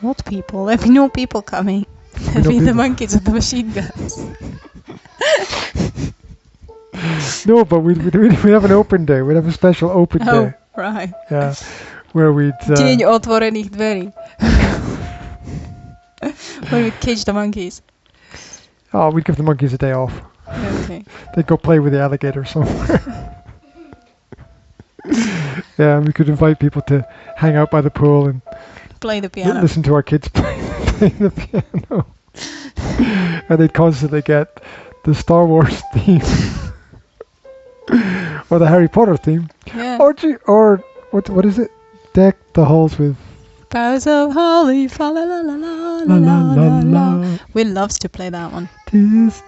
[SPEAKER 1] What people? There'd be no people coming. There'd
[SPEAKER 2] no
[SPEAKER 1] be the
[SPEAKER 2] people.
[SPEAKER 1] monkeys with the machine guns.
[SPEAKER 2] no, but we'd have an open day. We'd have a special open
[SPEAKER 1] Oh,
[SPEAKER 2] day.
[SPEAKER 1] right.
[SPEAKER 2] Yeah, where we'd.
[SPEAKER 1] Dzień otworenych drzwi. When we'd cage the monkeys.
[SPEAKER 2] Oh, we'd give the monkeys a day off.
[SPEAKER 1] Okay.
[SPEAKER 2] They'd go play with the alligator somewhere. Yeah, and we could invite people to hang out by the pool and
[SPEAKER 1] Play the piano.
[SPEAKER 2] listen to our kids play the piano. And they'd constantly get the Star Wars theme or the Harry Potter theme,
[SPEAKER 1] Yeah.
[SPEAKER 2] or what is it? Deck the halls with
[SPEAKER 1] Boughs of holly, fa la la la la
[SPEAKER 2] la
[SPEAKER 1] la
[SPEAKER 2] la
[SPEAKER 1] la
[SPEAKER 2] la
[SPEAKER 1] la.
[SPEAKER 2] la.
[SPEAKER 1] Will loves to play that one.
[SPEAKER 2] Tis.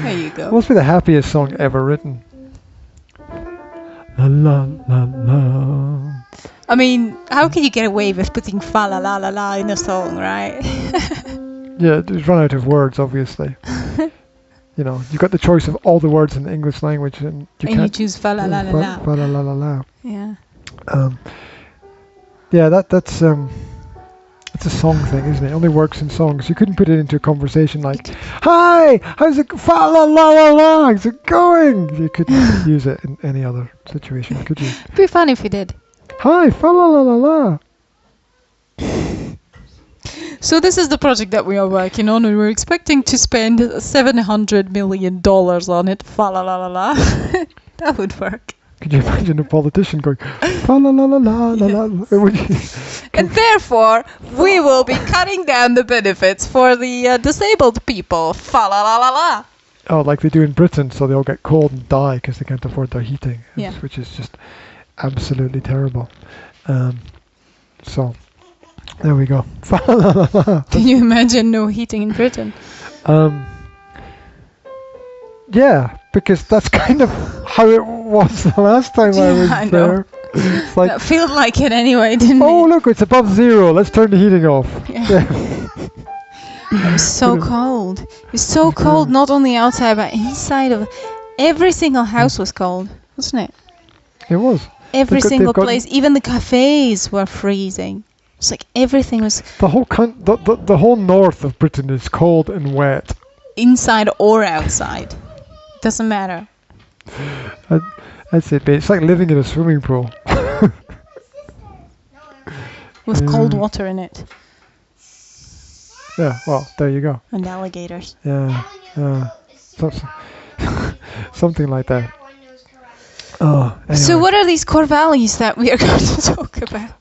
[SPEAKER 1] There you go.
[SPEAKER 2] Must be the happiest song ever written. La la la la.
[SPEAKER 1] I mean, how can you get away with putting fa la la la la in a song, right?
[SPEAKER 2] Yeah, just run out of words, obviously. You know, you've got the choice of all the words in the English language, and you
[SPEAKER 1] And you
[SPEAKER 2] can't.
[SPEAKER 1] choose fa la la la la.
[SPEAKER 2] Fa la la la la.
[SPEAKER 1] Yeah.
[SPEAKER 2] Yeah, that's it's a song thing, isn't it? It only works in songs. You couldn't put it into a conversation like, "Hi, how's it? Fa la la la la. How's it going?" You couldn't use it in any other situation, could you?
[SPEAKER 1] It'd be fun if you did.
[SPEAKER 2] Hi, fa la la la la.
[SPEAKER 1] So this is the project that we are working on, and we're expecting to spend $700 million on it. Fa la la la la. That would work.
[SPEAKER 2] Could you imagine a politician going, fa la la la la la la? Would you-
[SPEAKER 1] And therefore, we will be cutting down the benefits for the disabled people. Fa la la la la.
[SPEAKER 2] Oh, like they do in Britain, so they all get cold and die because they can't afford their heating,
[SPEAKER 1] Yeah.
[SPEAKER 2] which is just absolutely terrible. So, there we go. Fa la la la.
[SPEAKER 1] Can you imagine no heating in Britain?
[SPEAKER 2] Yeah, because that's kind of how it was the last time I was
[SPEAKER 1] I know.
[SPEAKER 2] there. It's like,
[SPEAKER 1] That felt like it anyway, didn't
[SPEAKER 2] oh
[SPEAKER 1] it?
[SPEAKER 2] look, it's above zero. Let's turn the heating off.
[SPEAKER 1] Yeah. It was so cold. It was so cold, not on the outside, but inside of every single house was cold, wasn't it?
[SPEAKER 2] It was.
[SPEAKER 1] Every
[SPEAKER 2] They've
[SPEAKER 1] single
[SPEAKER 2] got-
[SPEAKER 1] place, even the cafes were freezing. It's like everything was
[SPEAKER 2] The whole the whole north of Britain is cold and wet.
[SPEAKER 1] inside or outside. Doesn't matter.
[SPEAKER 2] I'd say it's like living in a swimming pool.
[SPEAKER 1] With cold water in it.
[SPEAKER 2] Yeah, well, there you go.
[SPEAKER 1] And alligators.
[SPEAKER 2] Yeah, something like that. Oh, anyway.
[SPEAKER 1] So what are these core values that we are going to talk about?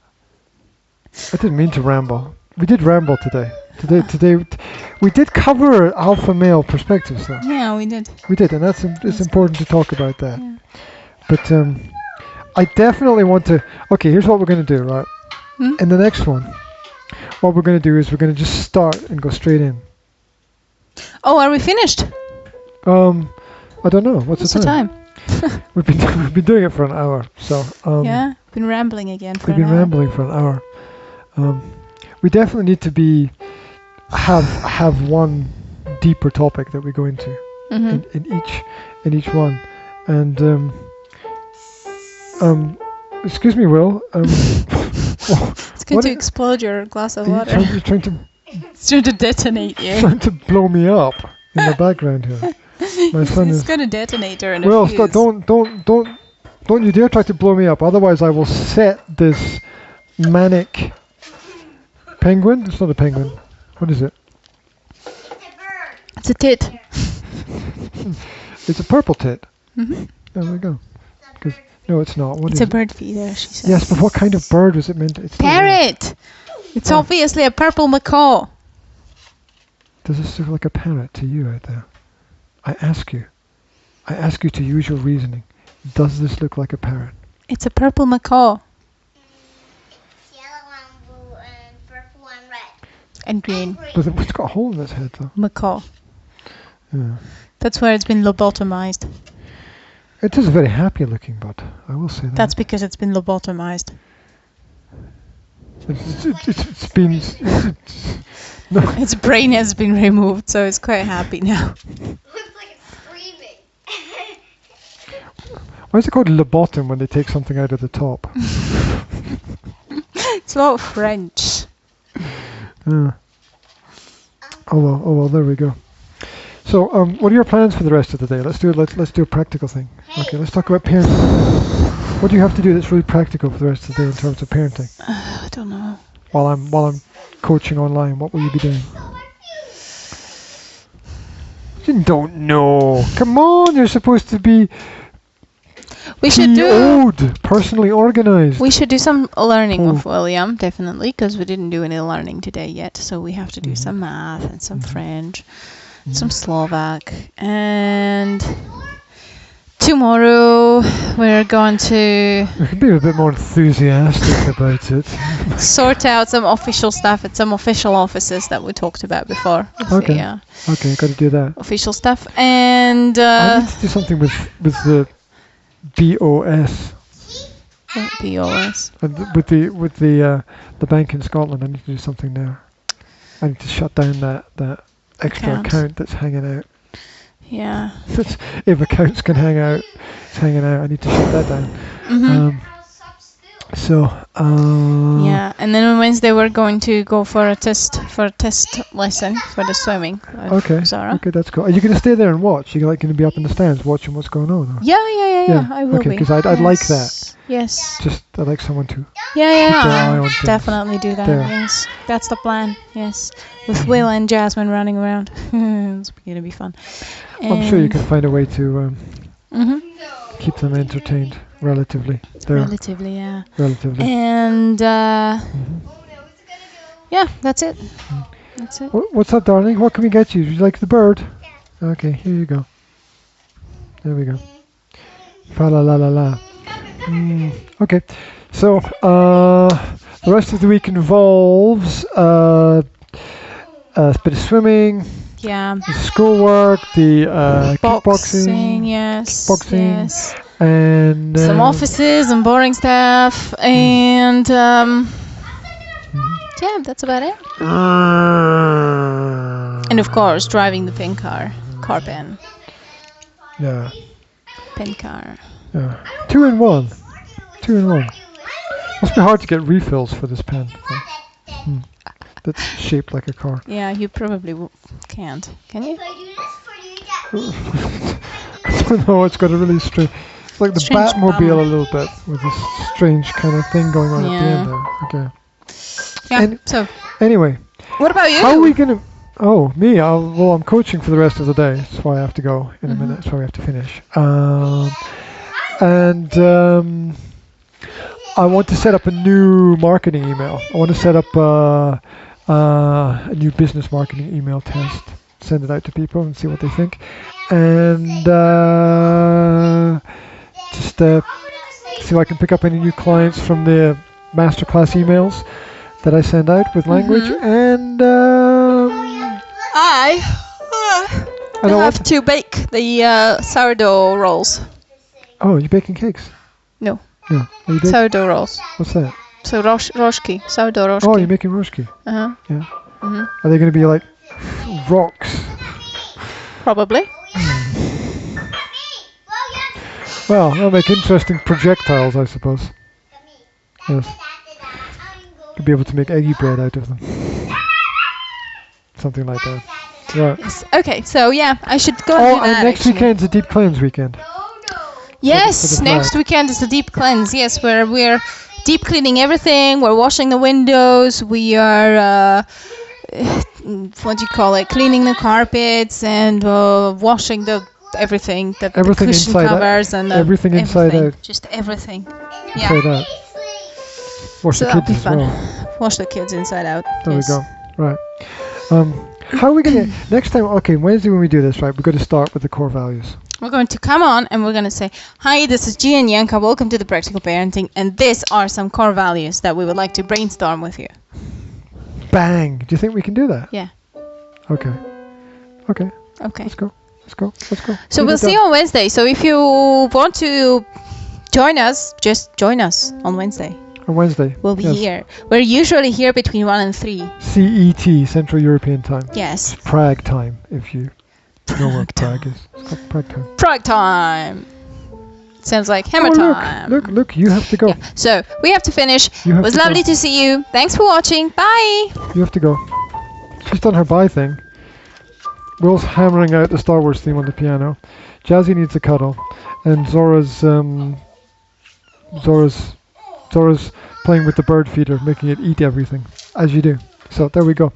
[SPEAKER 2] I didn't mean to ramble. We did ramble today. Today, we did cover alpha male perspectives, though.
[SPEAKER 1] Yeah, we did.
[SPEAKER 2] We did, and it's important to talk about that.
[SPEAKER 1] Yeah.
[SPEAKER 2] But I definitely want to. Okay, here's what we're going to do, right?
[SPEAKER 1] Hmm?
[SPEAKER 2] In the next one, what we're going to do is we're going to just start and go straight in.
[SPEAKER 1] Oh, are we finished?
[SPEAKER 2] I don't know. What's
[SPEAKER 1] the time?
[SPEAKER 2] We've been doing it for an hour, so
[SPEAKER 1] Yeah, been rambling again for
[SPEAKER 2] we've
[SPEAKER 1] an
[SPEAKER 2] been
[SPEAKER 1] hour.
[SPEAKER 2] rambling for an hour. We definitely need to have one deeper topic that we go into in each one, and excuse me, Will.
[SPEAKER 1] It's going to explode your glass of water.
[SPEAKER 2] You're trying to
[SPEAKER 1] It's trying to detonate you.
[SPEAKER 2] trying to blow me up in the background here. My son
[SPEAKER 1] It's
[SPEAKER 2] is.
[SPEAKER 1] going to detonate her in a
[SPEAKER 2] Well,
[SPEAKER 1] fuse.
[SPEAKER 2] don't you dare try to blow me up. Otherwise, I will set this manic penguin. It's not a penguin. What is it?
[SPEAKER 1] It's a tit.
[SPEAKER 2] It's a purple tit.
[SPEAKER 1] Mhm.
[SPEAKER 2] There we go. No, it's not. What
[SPEAKER 1] It's
[SPEAKER 2] is
[SPEAKER 1] a
[SPEAKER 2] it?
[SPEAKER 1] bird feeder, she says.
[SPEAKER 2] Yes, but what kind of bird was it meant? It's not
[SPEAKER 1] Parrot! It's obviously a purple macaw.
[SPEAKER 2] Does this look like a parrot to you out there? I ask you to use your reasoning. Does this look like a parrot?
[SPEAKER 1] It's a purple macaw.
[SPEAKER 3] It's yellow and blue and purple and red.
[SPEAKER 1] And green.
[SPEAKER 2] But it's got a hole in its head, though.
[SPEAKER 1] Macaw.
[SPEAKER 2] Yeah.
[SPEAKER 1] That's where it's been lobotomized.
[SPEAKER 2] It is a very happy looking bird, I will say that.
[SPEAKER 1] That's because it's been lobotomized.
[SPEAKER 2] It's been... no.
[SPEAKER 1] Its brain has been removed, so it's quite happy now.
[SPEAKER 3] Looks like it's screaming.
[SPEAKER 2] Why is it called le bottom when they take something out of the top?
[SPEAKER 1] It's not French.
[SPEAKER 2] Oh well, there we go. So, what are your plans for the rest of the day? Let's do a practical thing. Okay, let's talk about parenting. What do you have to do that's really practical for the rest of the day in terms of parenting?
[SPEAKER 1] I don't know.
[SPEAKER 2] While I'm coaching online, what will you be doing? You don't know. Come on, you're supposed to be
[SPEAKER 1] We should do
[SPEAKER 2] personally organized.
[SPEAKER 1] We should do some learning
[SPEAKER 2] Oh.
[SPEAKER 1] with William, definitely, because we didn't do any learning today yet. So we have to do some math and some French, some Slovak, and tomorrow we're going to
[SPEAKER 2] You can be a bit more enthusiastic about it.
[SPEAKER 1] sort out some official stuff at some official offices that we talked about before.
[SPEAKER 2] Okay.
[SPEAKER 1] Yeah,
[SPEAKER 2] Okay, got to do that.
[SPEAKER 1] official stuff, and
[SPEAKER 2] I need to do something with the BOS.
[SPEAKER 1] POS.
[SPEAKER 2] With the bank in Scotland. I need to do something there. I need to shut down that extra account that's hanging out.
[SPEAKER 1] Yeah.
[SPEAKER 2] If accounts can hang out, it's hanging out. I need to shut that down.
[SPEAKER 1] Yeah, and then on Wednesday we're going to go for a test lesson for the swimming.
[SPEAKER 2] Okay.
[SPEAKER 1] Zara.
[SPEAKER 2] Okay, that's cool. Are you going to stay there and watch? You're like going to be up in the stands watching what's going on? Or?
[SPEAKER 1] Yeah. I will
[SPEAKER 2] Okay,
[SPEAKER 1] be.
[SPEAKER 2] because I'd like that.
[SPEAKER 1] Yes.
[SPEAKER 2] Just I'd like someone to.
[SPEAKER 1] Yeah.
[SPEAKER 2] their eye on
[SPEAKER 1] I'll
[SPEAKER 2] things.
[SPEAKER 1] definitely do that.
[SPEAKER 2] There.
[SPEAKER 1] Yes, that's the plan. Yes, with Will and Jasmine running around. It's going to be fun.
[SPEAKER 2] I'm sure you can find a way to keep them entertained relatively.
[SPEAKER 1] Relatively, yeah.
[SPEAKER 2] Relatively.
[SPEAKER 1] And yeah, that's it. That's it.
[SPEAKER 2] What's up, darling? What can we get you? Do you like the bird? Okay, here you go. There we go. Fa la la la la. Okay, so the rest of the week involves a bit of swimming,
[SPEAKER 1] Yeah.
[SPEAKER 2] the schoolwork, the kickboxing,
[SPEAKER 1] Yes.
[SPEAKER 2] boxing,
[SPEAKER 1] Yes.
[SPEAKER 2] and
[SPEAKER 1] Some offices and boring stuff, and yeah, that's about it. And of course, driving the pin car pen.
[SPEAKER 2] Yeah.
[SPEAKER 1] Pin car.
[SPEAKER 2] Yeah. 2 in 1. 2 in 1. Must be hard to get refills for this pen. That's shaped like a car.
[SPEAKER 1] Yeah, you probably can't. Can you?
[SPEAKER 3] Can I do this for you, Daddy?
[SPEAKER 2] I don't know, it's got a really strange... It's like the
[SPEAKER 1] Strange
[SPEAKER 2] Batmobile
[SPEAKER 1] bum.
[SPEAKER 2] a little bit, with this strange kind of thing going on at the end there. Okay.
[SPEAKER 1] Yeah. So,
[SPEAKER 2] Anyway,
[SPEAKER 1] what about you?
[SPEAKER 2] how are we going to... Oh, me? Well, I'm coaching for the rest of the day. That's why I have to go in a minute. That's why we have to finish. I want to set up a new marketing email. I want to set up a new business marketing email test. Send it out to people and see what they think. And just see if I can pick up any new clients from the masterclass emails that I send out with language. And
[SPEAKER 1] I
[SPEAKER 2] I know
[SPEAKER 1] have
[SPEAKER 2] what?
[SPEAKER 1] to bake the sourdough rolls.
[SPEAKER 2] Oh, you're baking cakes?
[SPEAKER 1] No,
[SPEAKER 2] No. Are you baking?
[SPEAKER 1] sourdough rolls.
[SPEAKER 2] What's that?
[SPEAKER 1] So roshki, sourdough roshki.
[SPEAKER 2] Oh, you're making roshki.
[SPEAKER 1] Uh-huh.
[SPEAKER 2] Yeah. Are they going to be like rocks?
[SPEAKER 1] Probably.
[SPEAKER 2] Well, they'll make interesting projectiles, I suppose. Yes. You'll be able to make eggy bread out of them. Something like that. Right.
[SPEAKER 1] Yes. Okay, so yeah, I should go and do that.
[SPEAKER 2] And next weekend's a deep cleanse weekend.
[SPEAKER 1] Yes, next weekend is a deep cleanse. Yes, where we're deep cleaning everything. We're washing the windows. We are, what do you call it? Cleaning the carpets and washing everything, the cushion covers and
[SPEAKER 2] everything inside out.
[SPEAKER 1] Just everything.
[SPEAKER 2] Inside out. Wash the kids as well.
[SPEAKER 1] Wash the kids inside out.
[SPEAKER 2] There we go. Right. How are we gonna next time? Okay, Wednesday when we do this, right? We're going to start with the core values.
[SPEAKER 1] We're going to come on and we're going to say, hi, this is G and Yanka. Welcome to the Practical Parenting, and these are some core values that we would like to brainstorm with you.
[SPEAKER 2] Bang! Do you think we can do that?
[SPEAKER 1] Yeah.
[SPEAKER 2] Okay. Let's go.
[SPEAKER 1] So we'll see you on Wednesday. So if you want to join us, just join us on Wednesday.
[SPEAKER 2] On Wednesday.
[SPEAKER 1] We'll be here. We're usually here between 1 and 3.
[SPEAKER 2] CET, Central European Time.
[SPEAKER 1] Yes.
[SPEAKER 2] It's Prague time, if you know where Prague is. It's called Prague time.
[SPEAKER 1] Prague time. Sounds like hammer time.
[SPEAKER 2] Look, you have to go.
[SPEAKER 1] Yeah. So we have to finish. It was lovely to see you. Thanks for watching. Bye.
[SPEAKER 2] You have to go. She's done her bye thing. Will's hammering out the Star Wars theme on the piano. Jazzy needs a cuddle. And Zora's playing with the bird feeder, making it eat everything, as you do. So there we go.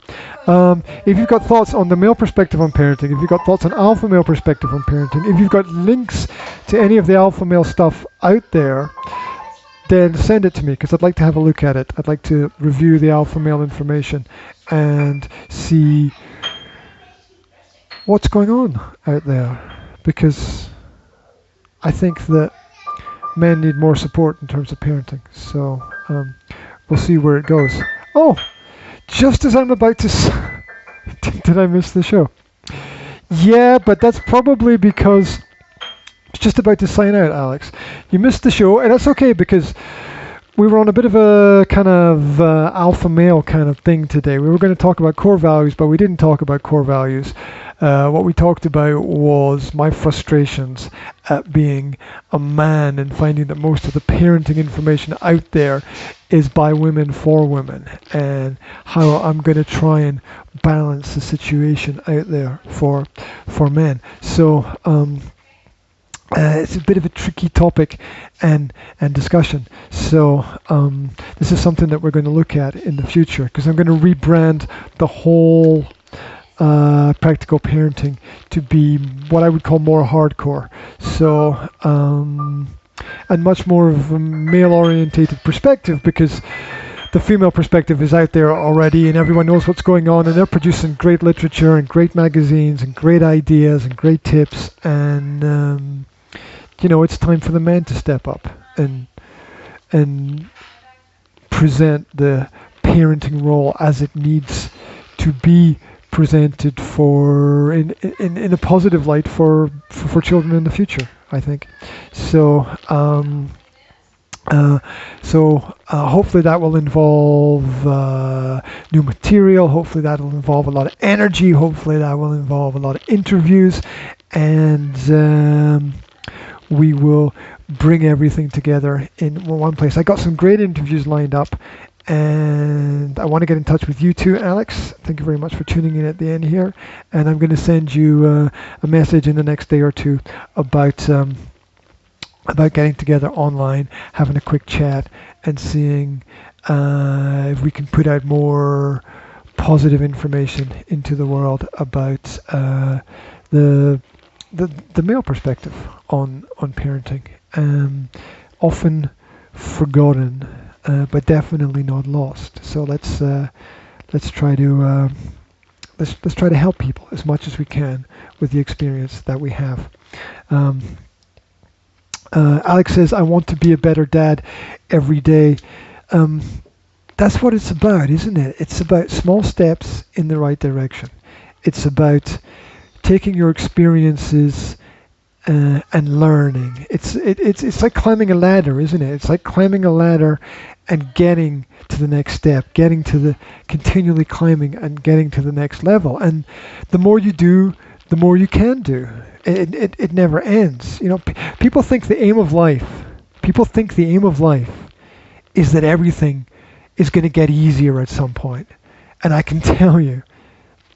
[SPEAKER 2] If you've got thoughts on the male perspective on parenting, if you've got thoughts on alpha male perspective on parenting, if you've got links to any of the alpha male stuff out there, then send it to me, because I'd like to have a look at it. I'd like to review the alpha male information and see what's going on out there, because I think that men need more support in terms of parenting. So we'll see where it goes. Oh, just as I'm about to did I miss the show? Yeah, but that's probably because it's just about to sign out, Alex. You missed the show, and that's okay, because we were on a bit of a kind of alpha male kind of thing today. We were going to talk about core values, but we didn't talk about core values. What we talked about was my frustrations at being a man and finding that most of the parenting information out there is by women for women, and how I'm going to try and balance the situation out there for men. So it's a bit of a tricky topic and discussion. So this is something that we're going to look at in the future, because I'm going to rebrand the whole practical parenting to be what I would call more hardcore. So and much more of a male-orientated perspective, because the female perspective is out there already and everyone knows what's going on, and they're producing great literature and great magazines and great ideas and great tips, and it's time for the man to step up and present the parenting role as it needs to be presented for in a positive light for children in the future, I think. So hopefully that will involve new material. Hopefully that will involve a lot of energy. Hopefully that will involve a lot of interviews, and we will bring everything together in one place. I got some great interviews lined up, and I want to get in touch with you too, Alex. Thank you very much for tuning in at the end here. And I'm going to send you a message in the next day or two about getting together online, having a quick chat, and seeing if we can put out more positive information into the world about the male perspective on parenting. Often forgotten, but definitely not lost. So let's try to help people as much as we can with the experience that we have. Alex says, I want to be a better dad every day. That's what it's about, isn't it? It's about small steps in the right direction. It's about taking your experiences and learning. It's like climbing a ladder, isn't it? It's like climbing a ladder and getting to the next step, continually climbing and getting to the next level. And the more you do, the more you can do. It never ends. People think the aim of life is that everything is going to get easier at some point. And I can tell you,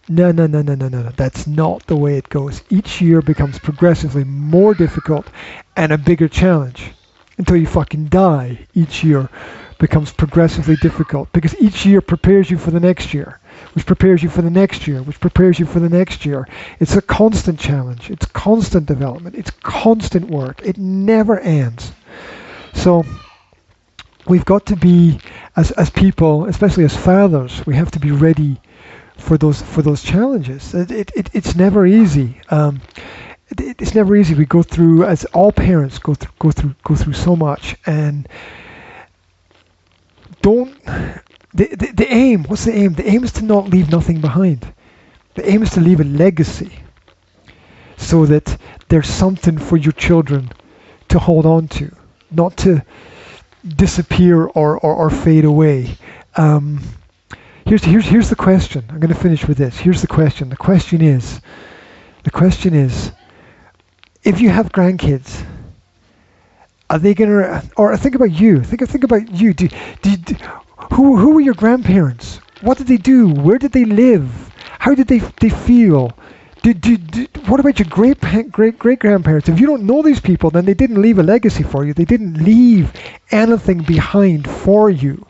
[SPEAKER 2] no, that's not the way it goes. Each year becomes progressively more difficult and a bigger challenge until you fucking die. Each year becomes progressively difficult because each year prepares you for the next year, which prepares you for the next year, which prepares you for the next year. It's a constant challenge. It's constant development. It's constant work. It never ends. So we've got to be, as people, especially as fathers, we have to be ready for those challenges. It's never easy. It's never easy. We go through, as all parents go through so much, and the aim. What's the aim? The aim is to not leave nothing behind. The aim is to leave a legacy, so that there's something for your children to hold on to, not to disappear or fade away. Here's the question. I'm going to finish with this. Here's the question. The question is, if you have grandkids, are they gonna? Or think about you. Think about you. Who were your grandparents? What did they do? Where did they live? How did they feel? What about your great grandparents? If you don't know these people, then they didn't leave a legacy for you. They didn't leave anything behind for you.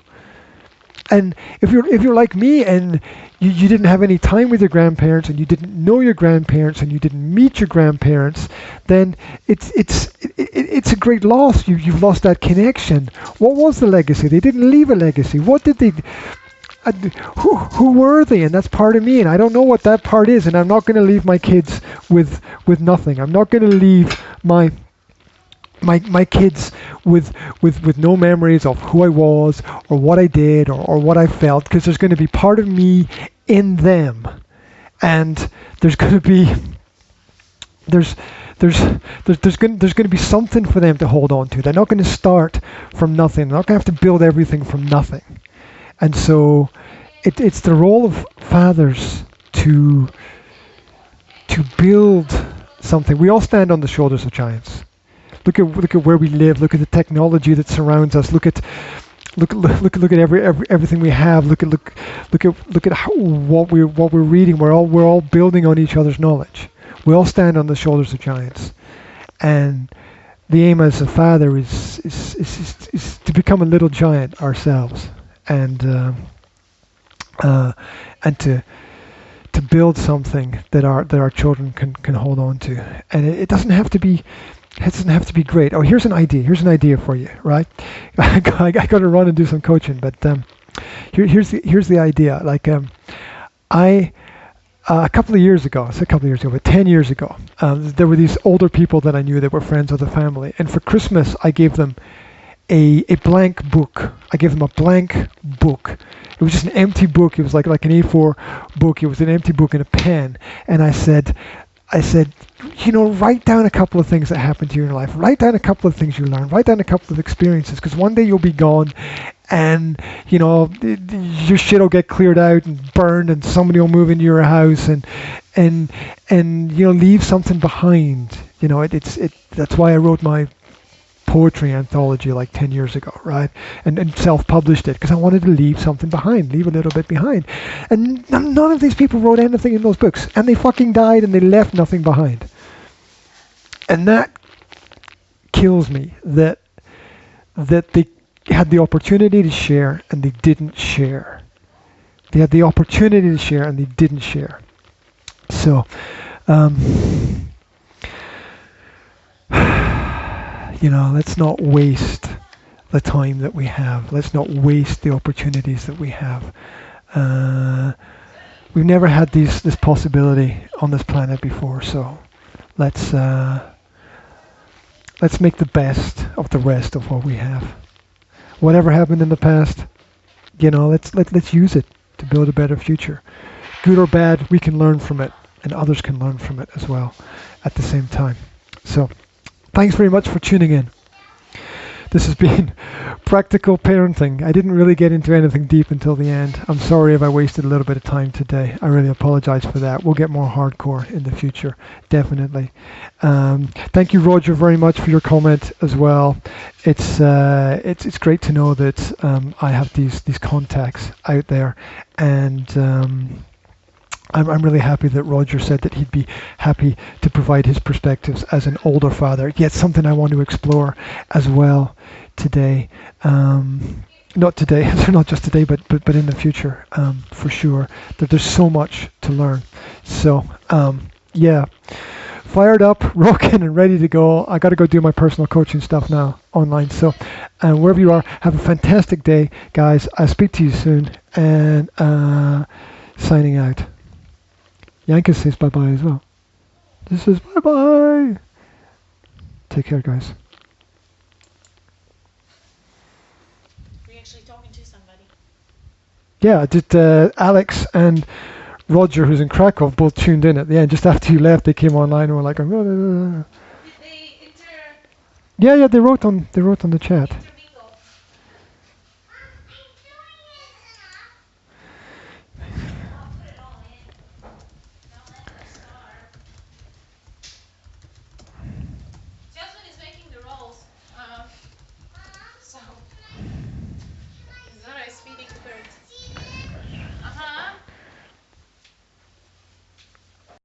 [SPEAKER 2] And if you're like me and you didn't have any time with your grandparents and you didn't know your grandparents and you didn't meet your grandparents, then it's a great loss. You've lost that connection. What was the legacy? They didn't leave a legacy. What did they? Who were they? And that's part of me, and I don't know what that part is. And I'm not going to leave my kids with nothing. I'm not going to leave my kids with no memories of who I was or what I did or what I felt, because there's going to be part of me in them, and there's going to be going to be something for them to hold on to. They're not going to start from nothing. They're not going to have to build everything from nothing. And so it's the role of fathers to build something. We all stand on the shoulders of giants. Look at where we live. Look at the technology that surrounds us. Look at everything we have. Look at what we're reading. We're all building on each other's knowledge. We all stand on the shoulders of giants, and the aim as a father is to become a little giant ourselves, and to build something that our children can hold on to. And it doesn't have to be. It doesn't have to be great. Oh, here's an idea. Here's an idea for you, right? I got to run and do some coaching, but here's the idea. Like a couple of years ago, but 10 years ago, there were these older people that I knew that were friends of the family, and for Christmas I gave them a blank book. I gave them a blank book. It was just an empty book. It was like an A4 book. It was an empty book and a pen. And I said, write down a couple of things that happened to you in your life. Write down a couple of things you learned. Write down a couple of experiences, because one day you'll be gone, and your shit will get cleared out and burned, and somebody will move into your house, and leave something behind. That's why I wrote my poetry anthology like 10 years ago, right? And self-published it, because I wanted to leave something behind, leave a little bit behind. And none of these people wrote anything in those books, and they fucking died, and they left nothing behind. And that kills me, that they had the opportunity to share and they didn't share. They had the opportunity to share and they didn't share. So let's not waste the time that we have. Let's not waste the opportunities that we have. We've never had this possibility on this planet before, so let's make the best of the rest of what we have. Whatever happened in the past, let's use it to build a better future. Good or bad, we can learn from it, and others can learn from it as well at the same time. So, thanks very much for tuning in. This has been practical parenting. I didn't really get into anything deep until the end. I'm sorry if I wasted a little bit of time today. I really apologize for that. We'll get more hardcore in the future, definitely. Thank you, Roger, very much for your comment as well. It's great to know that I have these contacts out there, and I'm really happy that Roger said that he'd be happy to provide his perspectives as an older father. Yet something I want to explore as well today. Not today, not just today, but in the future, for sure. That there's so much to learn. So, yeah, fired up, rocking, and ready to go. I got to go do my personal coaching stuff now online. So, wherever you are, have a fantastic day, guys. I'll speak to you soon. And signing out. Yanka says bye-bye as well. This is bye-bye. Take care, guys.
[SPEAKER 4] Were you actually talking to somebody?
[SPEAKER 2] Yeah, I did. Alex and Roger, who's in Krakow, both tuned in at the end. Just after you left, they came online and were like,
[SPEAKER 4] Did they
[SPEAKER 2] yeah, they wrote on the chat.